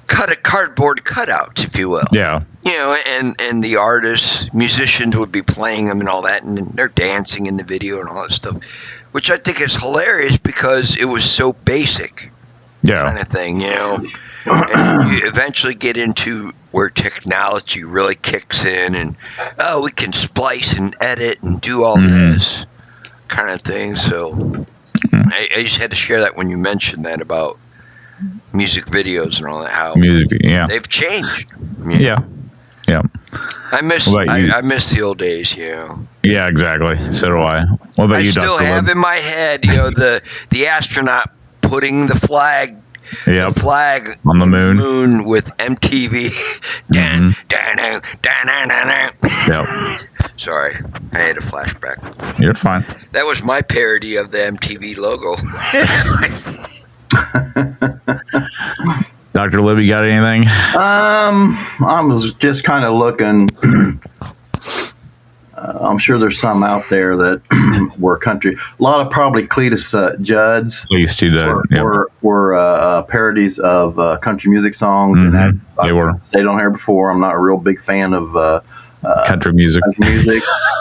cardboard cutouts, if you will. Yeah. And the artists, musicians would be playing them and all that, and they're dancing in the video and all that stuff, which I think is hilarious because it was so basic. Yeah. Kind of thing, And you eventually get into where technology really kicks in, and we can splice and edit and do all this kind of thing. So I just had to share that when you mentioned that about music videos and all that. How they've changed. Yeah. I miss the old days. Yeah, exactly. So do I. What about you, Dr. I still have in my head, the astronaut putting the flag. Yep. The flag on the moon with MTV. Yep. Sorry, I had a flashback. You're fine. That was my parody of the MTV logo. Dr. Libby, got anything? I was just kind of looking. I'm sure there's some out there that were country. A lot of probably Cletus Judd's. Cletus Judd were parodies of country music songs. And they were. Stayed on here before. I'm not a real big fan of country music.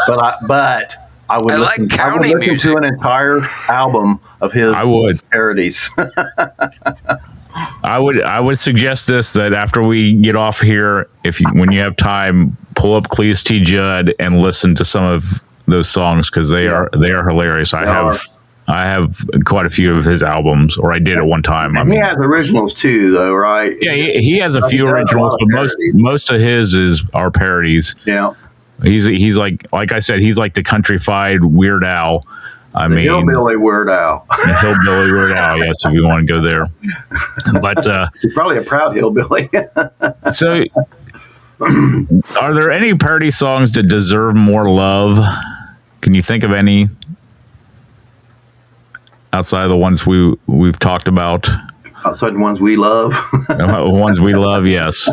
But I would listen to an entire album of his parodies. I would suggest this, that after we get off here, when you have time, pull up Cletus T. Judd and listen to some of those songs because they are hilarious. I have quite a few of his albums, or I did at one time. He has originals too, though, right? Yeah, he has a few originals, but most of his are parodies. Yeah, he's like I said, he's like the countrified Weird Al. Hillbilly Weird Al. Hillbilly Weird Al, yes, if you want to go there. But he's probably a proud hillbilly. So, are there any parody songs that deserve more love? Can you think of any outside of the ones we've talked about? Outside the ones we love? The ones we love, yes.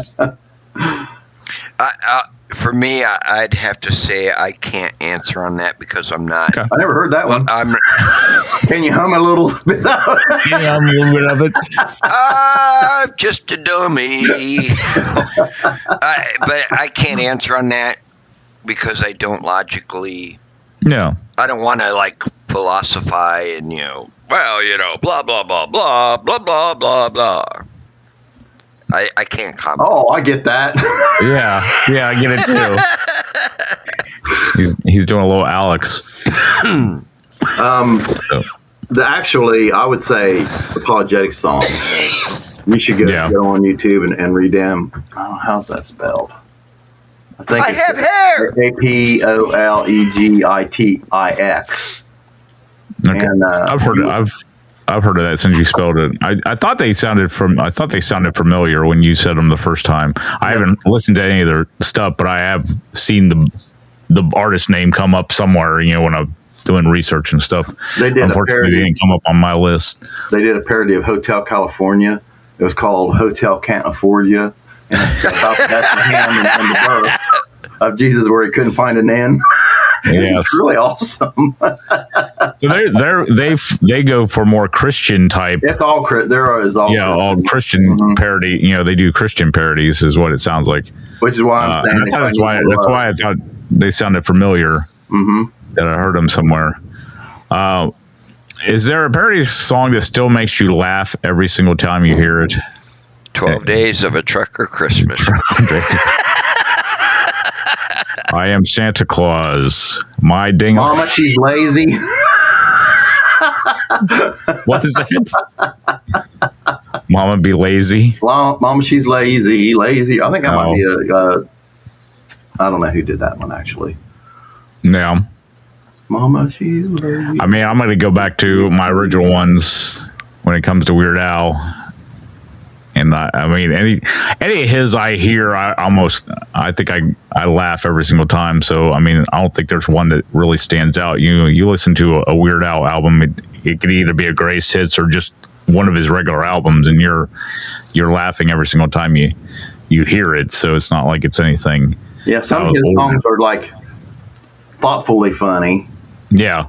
For me, I'd have to say I can't answer on that because I'm not. Okay. I never heard that one. Can you hum a little bit of it? Can you hum a little bit of it? I'm just a dummy. But I can't answer on that because I don't logically. No. I don't want to philosophize and blah blah blah blah blah blah blah blah. I can't comment. Oh, I get that. Yeah, I get it too. He's doing a little Alex. So, Actually, I would say apologetic songs. You should go on YouTube and read them. Oh, how's that spelled? I have hair. Apolegitix. Okay. And I've heard of that since you spelled it. I thought they sounded familiar when you said them the first time. I haven't listened to any of their stuff, but I have seen the artist name come up somewhere. When I'm doing research and stuff. Unfortunately, they didn't come up on my list. They did a parody of Hotel California. It was called Hotel Can't Afford You, and it's about Bethlehem and the birth of Jesus, where he couldn't find an inn. Yes. It's really awesome. So they go for more Christian type. It's all all Christian parody. They do Christian parodies, is what it sounds like. Which is why I'm saying that's why I thought they sounded familiar. Mm-hmm. That I heard them somewhere. Is there a parody song that still makes you laugh every single time you hear it? 12 Days of a Trucker Christmas. I am Santa Claus. My ding. Mama, she's lazy. What is that? Mama be lazy. Mama, she's lazy. I think that might be I don't know who did that one actually. Yeah. Mama, she's lazy. I mean, I'm going to go back to my original ones when it comes to Weird Al. And I mean, any of his I hear, I think I laugh every single time. So, I mean, I don't think there's one that really stands out. You listen to a Weird Al album, it could either be a greatest hits or just one of his regular albums, and you're laughing every single time you hear it. So it's not like it's anything. Yeah, some of his songs are like thoughtfully funny. Yeah.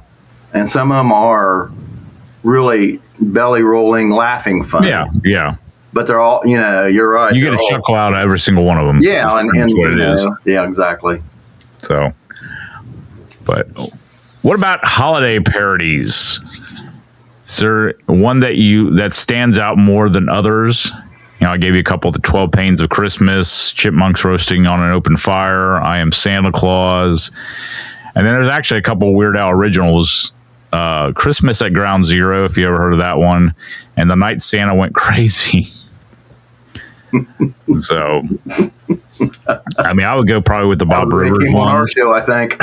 And some of them are really belly rolling, laughing funny. Yeah. But they're all, you're right. You get a chuckle out of every single one of them. Yeah, and what it is. Yeah, exactly. So, but what about holiday parodies? Is there one that stands out more than others? I gave you a couple of the 12 Pains of Christmas, Chipmunks Roasting on an Open Fire, I Am Santa Claus. And then there's actually a couple Weird Al originals. Christmas at Ground Zero, if you ever heard of that one. And The Night Santa Went Crazy. So, I mean, I would go probably with the Bob Rivers one. On our show, I think.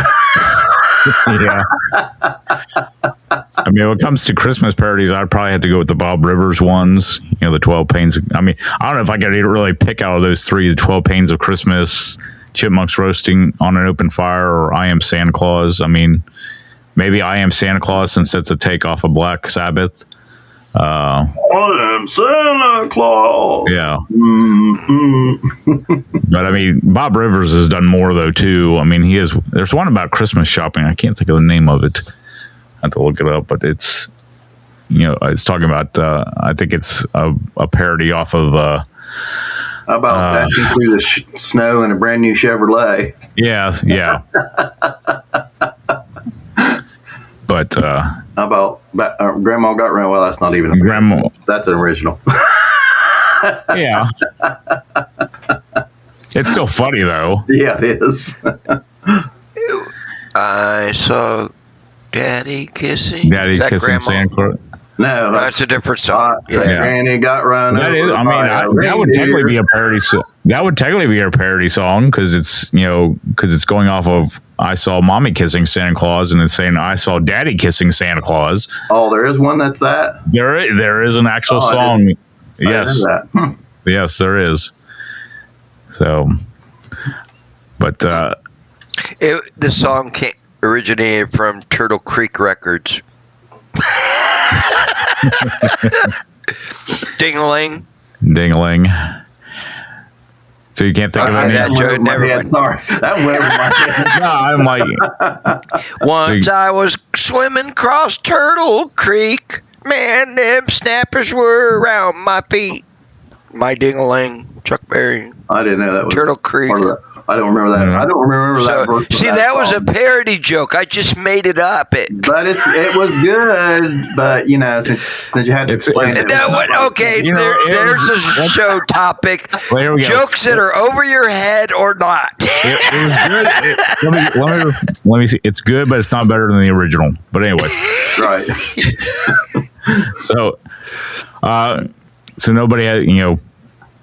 Yeah. I mean, when it comes to Christmas parodies, I'd probably have to go with the Bob Rivers ones. The 12 Pains. I mean, I don't know if I could really pick out of those three: the 12 Pains of Christmas, Chipmunks Roasting on an Open Fire, or I Am Santa Claus. I mean, maybe I Am Santa Claus, since it's a takeoff of Black Sabbath. I am Santa Claus. Yeah. But I mean, Bob Rivers has done more though too. I mean, there's one about Christmas shopping. I can't think of the name of it. I have to look it up, but it's it's talking about. I think it's a parody off of. About dashing through the snow in a brand new Chevrolet. Yeah. But how about Grandma Got Run? Well, that's not even a Grandma. That's an original. Yeah. It's still funny though. Yeah, it is. I saw Daddy kissing Santa Claus. No, that's a different song. Granny got run. That is. I mean, that would technically be a parody. That would technically be a parody song because it's going off of I saw Mommy kissing Santa Claus and it's saying I saw Daddy kissing Santa Claus. Oh, there is one that's that. There is an actual song. Yes. Yes, there is. So, but the song originated from Turtle Creek Records. Ding-a-ling. Ding-a-ling. So you can't think of it. That joke never went. Sorry, that went over my head. No, I'm like. Once I was swimming across Turtle Creek. Man, them snappers were around my feet. My ding-a-ling, Chuck Berry. I didn't know that was Turtle Creek. I don't remember that. I don't remember that verse. See, that was a parody joke. I just made it up. But it was good. But since you had to explain it. Okay, there's a show topic. Well, here we go. Jokes that are over your head or not. It was good. Let me see. It's good, but it's not better than the original. But anyways, right. So nobody had.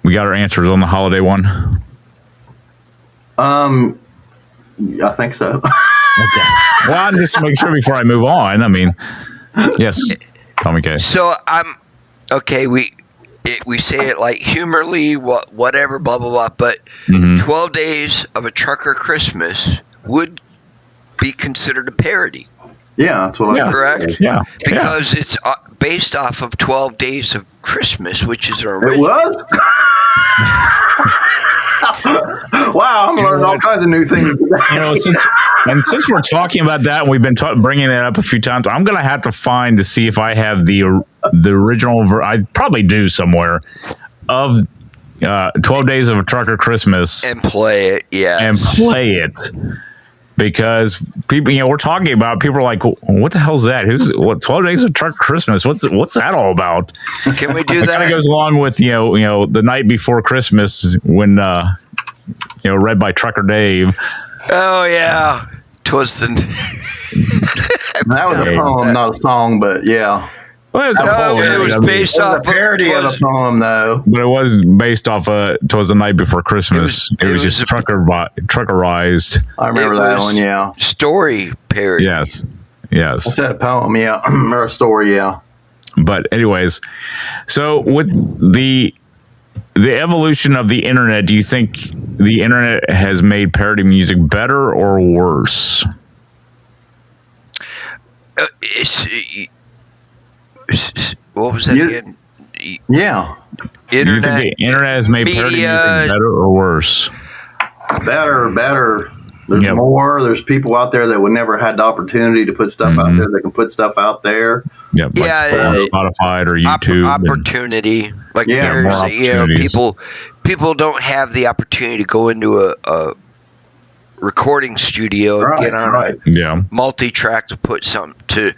We got our answers on the holiday one. I think so. Okay. Well, I'm just making sure before I move on. I mean, yes, Tommy K. So okay. We say it like humorly, whatever, blah blah blah. But 12 Days of a Trucker Christmas would be considered a parody. Yeah, that's what I'm correct. Yeah, because it's based off of 12 Days of Christmas, which is an original. It was. Wow, I'm learning all kinds of new things. Since we're talking about that, and we've been bringing it up a few times, I'm going to have to find to see if I have the original. I probably do somewhere of 12 Days of a Trucker Christmas and play it. Yeah, and play it. Because people, we're talking about, people are like, what the hell's that? 12 Days of Trucker Christmas? What's that all about? Can we do that? It kind of goes along with, the night before Christmas when, read by Trucker Dave. Oh, yeah. That was a poem, not a song, but yeah. Well, it was based off a parody of a poem, though. But it was based off "'Twas the Night Before Christmas." It was just truckerized. I remember that one. Yeah, story parody. Yes. I said a poem, yeah, or a story, yeah. But anyways, so with the evolution of the internet, do you think the internet has made parody music better or worse? What was that again? Yeah. Do you think the internet has made parody music better or worse? Better. There's more. There's people out there that would never had the opportunity to put stuff out there. They can put stuff out there. Yep. Spotify or YouTube. Opportunity. People don't have the opportunity to go into a recording studio and get on a multi-track to put some to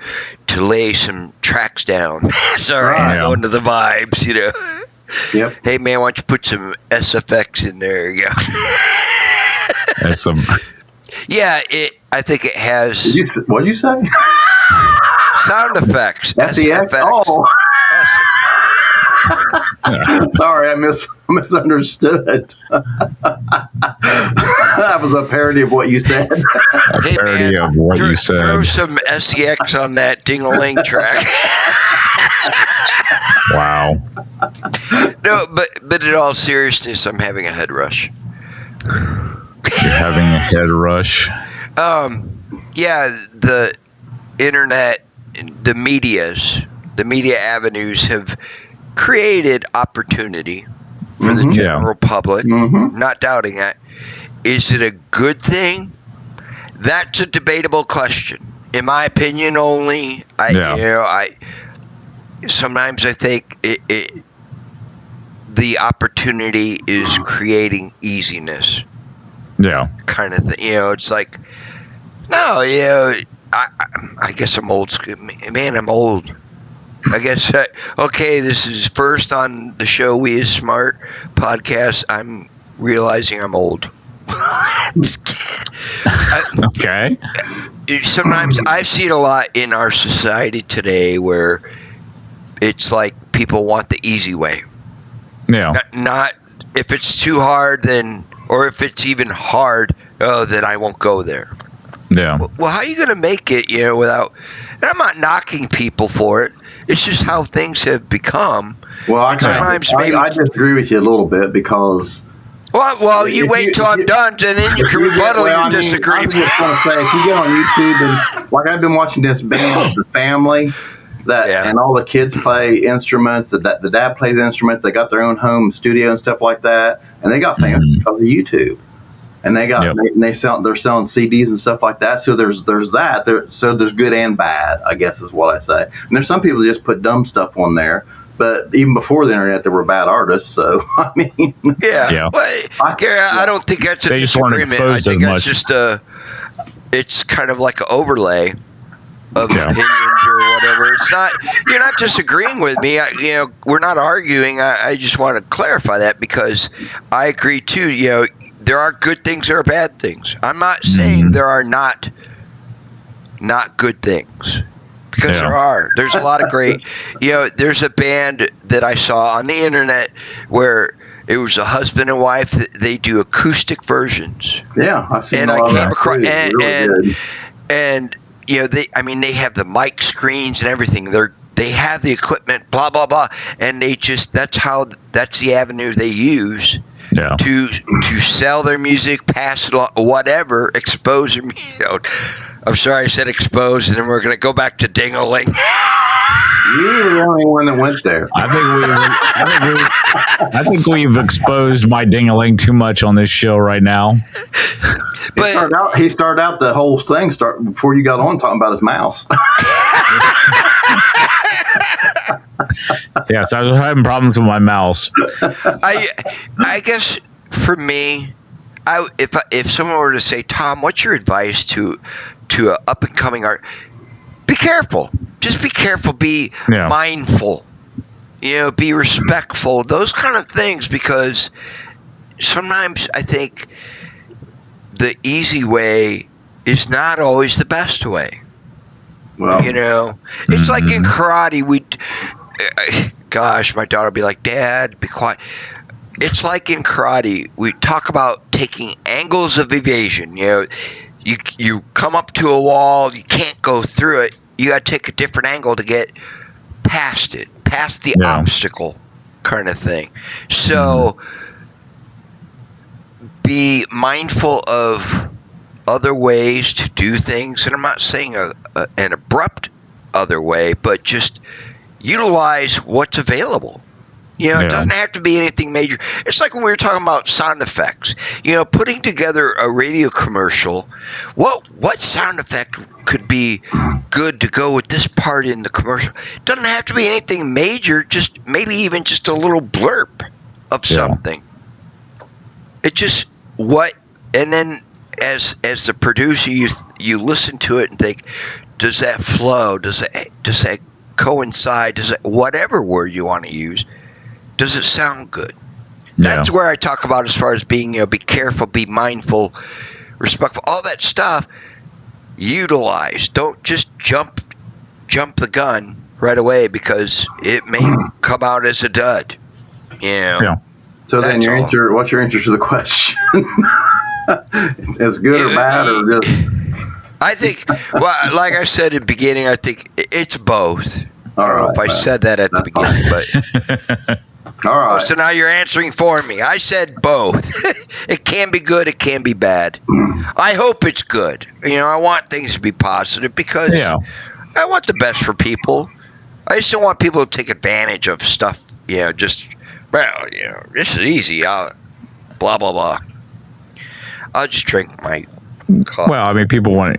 lay some tracks down. Sorry, go into the vibes, Yep. Hey man, why don't you put some SFX in there? Yeah. That's some. Yeah, I think it has. What did you say? Sound effects. SFX. Oh. Sorry, I misunderstood. That was a parody of what you said. Throw some SEX on that ding-a-ling track. Wow. No, but in all seriousness, I'm having a head rush. You're having a head rush? Yeah, the internet, the media avenues have created opportunity for the general public. Not doubting that. Is it a good thing? That's a debatable question. In my opinion, only. Sometimes I think the opportunity is creating easiness. Yeah. Kind of thing. It's like, no, I guess I'm old school. Man, I'm old. I guess, okay, this is first on the show We Is Smart podcast. I'm realizing I'm old. Okay. Sometimes I've seen a lot in our society today where it's like people want the easy way. Yeah. Not if it's too hard, or if it's even hard, then I won't go there. Yeah. Well, how are you going to make it, without... And I'm not knocking people for it. It's just how things have become. Well, I disagree with you a little bit because... Well, you wait till I'm done, and then you can rebuttal your disagreement. I was just going to say, if you get on YouTube, and like I've been watching this band, The Family, and all the kids play instruments, the dad plays instruments, they got their own home studio and stuff like that, and they got famous because of YouTube. And they're selling CDs and stuff like that. So there's that. So there's good and bad, I guess is what I say. And there's some people that just put dumb stuff on there But even before the internet, there were bad artists. So I mean, yeah. But Gary, I don't think that's a They just weren't disagreement. I exposed think as that's much. just it's kind of like an overlay of opinions or whatever. It's not, you're not disagreeing with me. We're not arguing. I just want to clarify that because I agree too. There are good things, there are bad things. I'm not saying there are not good things, because there are. There's a lot of great. There's a band that I saw on the internet where it was a husband and wife. They do acoustic versions. Yeah, I've seen. And I came across really and they have the mic screens and everything. They have the equipment, blah blah blah, and that's the avenue they use to sell their music, pass it on, whatever, expose their music. I'm sorry I said expose, and then we're going to go back to ding-a-ling. You were the only one that went there. I think we've exposed my ding-a-ling too much on this show right now. He started out the whole thing before you got on talking about his mouse. Yes, I was having problems with my mouse. I guess for me, if someone were to say, Tom, what's your advice to an up and coming art? Be careful. Just be careful. Be mindful. Be respectful. Those kind of things, because sometimes I think the easy way is not always the best way. Well, it's like in karate. Gosh, my daughter would be like, Dad, be quiet. It's like in karate. We talk about taking angles of evasion. You come up to a wall, you can't go through it. You got to take a different angle to get past it, past the obstacle, kind of thing. So be mindful of other ways to do things, and I'm not saying an abrupt other way, but just utilize what's available. It doesn't have to be anything major. It's like when we were talking about sound effects. Putting together a radio commercial, what sound effect could be good to go with this part in the commercial? It doesn't have to be anything major, just maybe even just a little blurb of something. It just and then as the producer, you listen to it and think, does that flow? Does that coincide? Does it, whatever word you want to use, does it sound good? That's where I talk about as far as being, be careful, be mindful, respectful, all that stuff. Utilize. Don't just jump the gun right away, because it may come out as a dud. So then what's your answer to the question? Is good or bad, or just? I think, like I said at the beginning, I think it's both. I don't know if I said that at the beginning, but all right. So now you're answering for me. I said both. It can be good, it can be bad. I hope it's good. I want things to be positive, because I want the best for people. I just don't want people to take advantage of stuff. This is easy. Blah blah blah. I'll just drink my coffee. Well, I mean, people want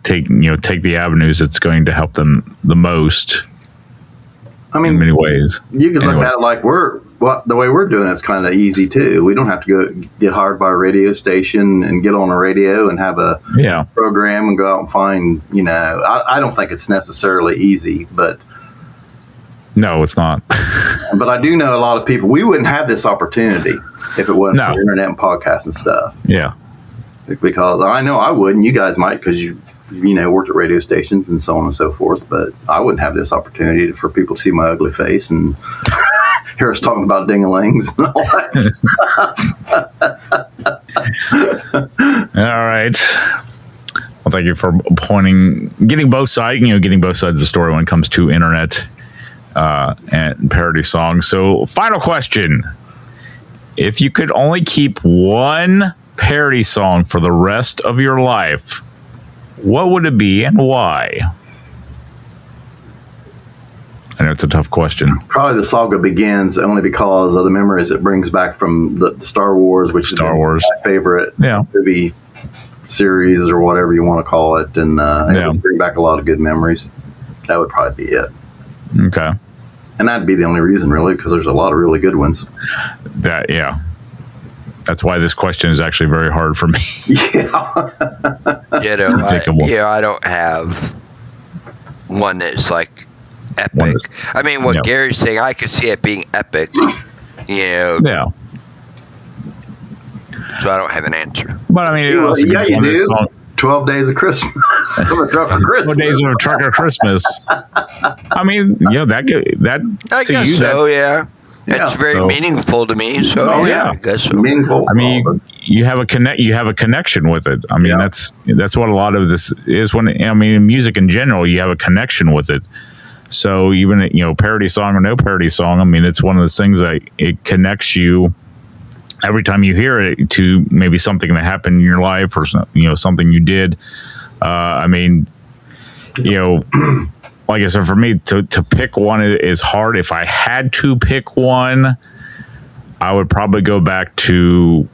to take the avenues that's going to help them the most. I mean, in many ways. You can look at it like the way we're doing it's kind of easy too. We don't have to go get hired by a radio station and get on a radio and have a program and go out and find. I don't think it's necessarily easy, but no, it's not. But I do know a lot of people. We wouldn't have this opportunity if it wasn't for the internet and podcasts and stuff. Yeah. Because I know I wouldn't. You guys might, because you worked at radio stations and so on and so forth. But I wouldn't have this opportunity for people to see my ugly face and hear us talking about ding-a-lings and all that. All right. Well, thank you for getting both sides of the story when it comes to internet and parody songs. So, final question: if you could only keep one parody song for the rest of your life, what would it be and why? I know it's a tough question. Probably The Saga Begins, only because of the memories it brings back from the Star Wars, which is my favorite movie series, or whatever you want to call it, and it would bring back a lot of good memories. That would probably be it. Okay. And that'd be the only reason, really, because there's a lot of really good ones. That's why this question is actually very hard for me. Yeah. I don't have one that's like epic. I mean, what Gary's saying, I could see it being epic. Yeah. So I don't have an answer. But I mean, you do. 12 Days of Christmas. 12 Days of a Trucker Christmas. I mean, that I to guess you, so. Yeah. It's very meaningful to me. So I guess so. Meaningful. I mean, you have a connection with it. I mean, that's what a lot of this is. In music in general, you have a connection with it. So even parody song or no parody song, I mean, it's one of those things that it connects you every time you hear it to maybe something that happened in your life or something you did. I mean, like I said, for me to pick one is hard. If I had to pick one, I would probably go back to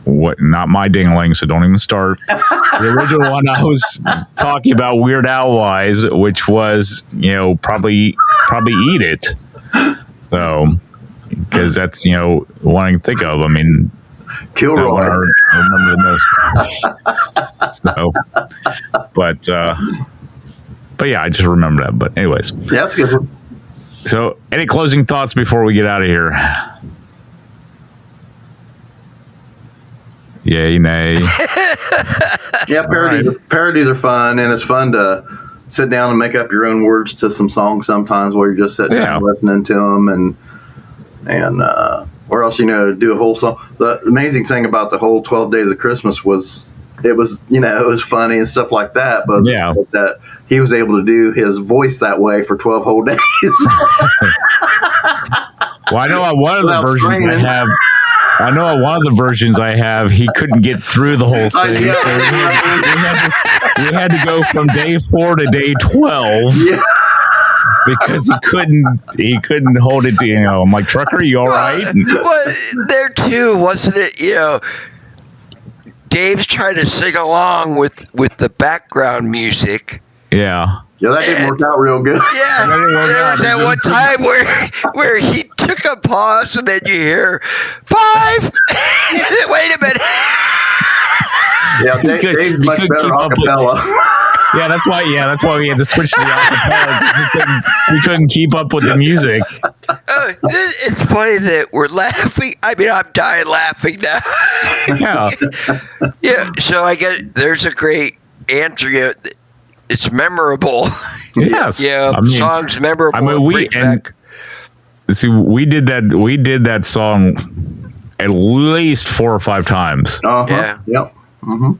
not my ding-a-ling, so don't even start. The original one I was talking about, Weird Al wise, which was probably Eat It. So because that's one I can think of. I mean, Kilroy. I remember the most. So, but yeah, I just remember that. But anyways, yeah, that's a good one. So, any closing thoughts before we get out of here? Yay, nay. Yeah, parodies are fun, and it's fun to sit down and make up your own words to some songs sometimes while you're just sitting down listening to them, and or else do a whole song. The amazing thing about the whole 12 Days of Christmas was it was funny and stuff like that, but that he was able to do his voice that way for 12 whole days. Well, I know on one of the versions I have, he couldn't get through the whole thing. So we had to go from day 4 to day 12. Yeah. Because he couldn't hold it. I'm like, Trucker, you all right? Well, there too, wasn't it? Dave's trying to sing along with the background music. Yeah. Yeah, that didn't work out real good. Yeah, there was that one time where he took a pause and then you hear 5. Wait a minute. Yeah, Dave's much better acapella. Yeah, that's why we had to switch to the acapella. We couldn't keep up with the music. It's funny that we're laughing. I mean, I'm dying laughing now. Yeah. Yeah. So I guess there's a great answer. It's memorable. Yes. Yeah. Song's memorable. I mean, we did that song at least 4 or 5 times. Uh-huh. Yeah. Yep. Mm-hmm.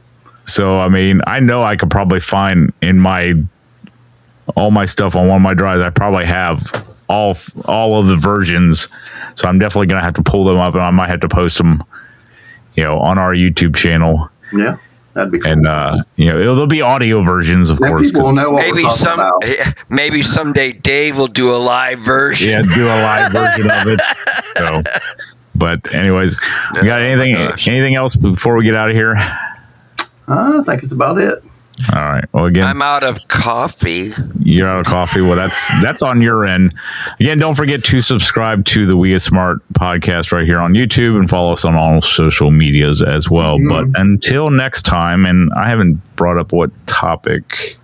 So, I mean, I know I could probably find in all my stuff on one of my drives. I probably have all of the versions. So I'm definitely going to have to pull them up, and I might have to post them, on our YouTube channel. Yeah, that'd be cool. And, there'll be audio versions, of course. People will know what maybe maybe someday Dave will do a live version. Yeah, do a live version of it. So, but anyways, we got anything else before we get out of here? I think it's about it. All right. Well, again, I'm out of coffee. You're out of coffee. Well, that's on your end. Again, don't forget to subscribe to the We Is Smart podcast right here on YouTube and follow us on all social medias as well. Mm-hmm. But until next time, and I haven't brought up what topic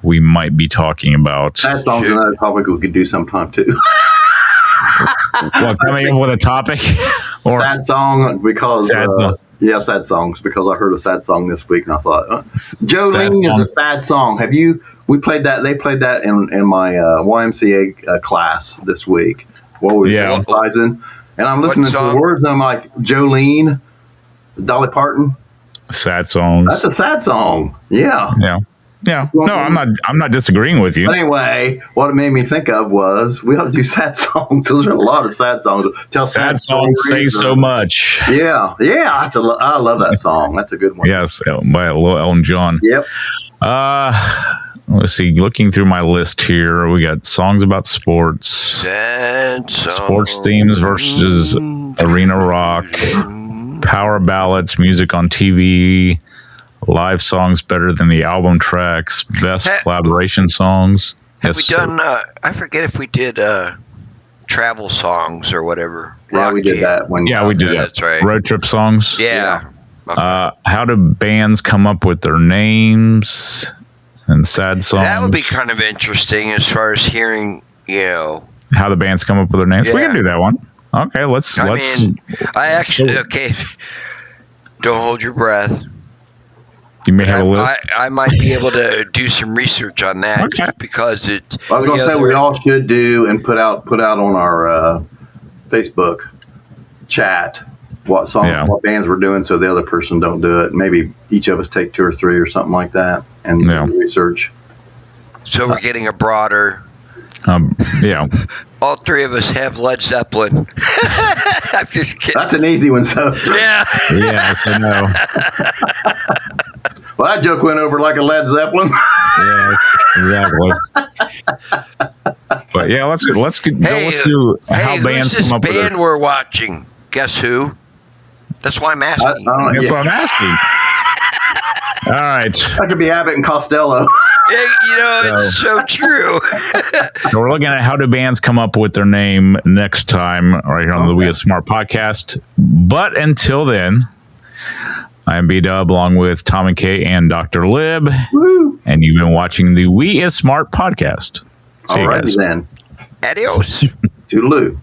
we might be talking about. That song's another topic we could do sometime too. Well, coming up with a topic or sad song because sad song. Yeah, sad songs, because I heard a sad song this week and I thought Jolene is a sad song. We played that, they played that in my YMCA class this week while we were exercising, and I'm listening to the words and I'm like, Jolene, Dolly Parton, sad song. That's a sad song. Yeah. No, I'm not disagreeing with you. But anyway, what it made me think of was we ought to do sad songs. There's a lot of sad songs. Sad songs say so much. Yeah. I love that song. That's a good one. Yes, by Elton John. Yep. Let's see. Looking through my list here, we got songs about sports, sports themes versus arena rock, power ballads, music on TV. Live songs better than the album tracks. Best collaboration songs. Have we done? I forget if we did travel songs or whatever. Yeah, we did that when. Yeah, we did that. That's right. Road trip songs. Yeah. How do bands come up with their names and sad songs? That would be kind of interesting as far as hearing, how the bands come up with their names. We can do that one. Okay, let's. Okay. Don't hold your breath. You may have a list. I might be able to do some research on that just because it's. I was going to say we all should do and put out on our Facebook chat what songs, what bands we're doing, so the other person don't do it. Maybe each of us take 2 or 3 or something like that and do research. So we're getting a broader. All 3 of us have Led Zeppelin. I'm just kidding. That's an easy one, so. Yeah. Yes, I know. Well, that joke went over like a Led Zeppelin. Yes, exactly. But yeah, let's do how bands who's come up with band we're watching? Guess who? That's why I'm asking. That's what I'm asking. All right. That could be Abbott and Costello. It's so true. So we're looking at how do bands come up with their name next time right here on the We Are Smart podcast. But until then, I'm B-Dub along with Tom and Kay and Dr. Lib. Woo. And you've been watching the We Is Smart podcast. See you guys. Then. Adios. Toodaloo.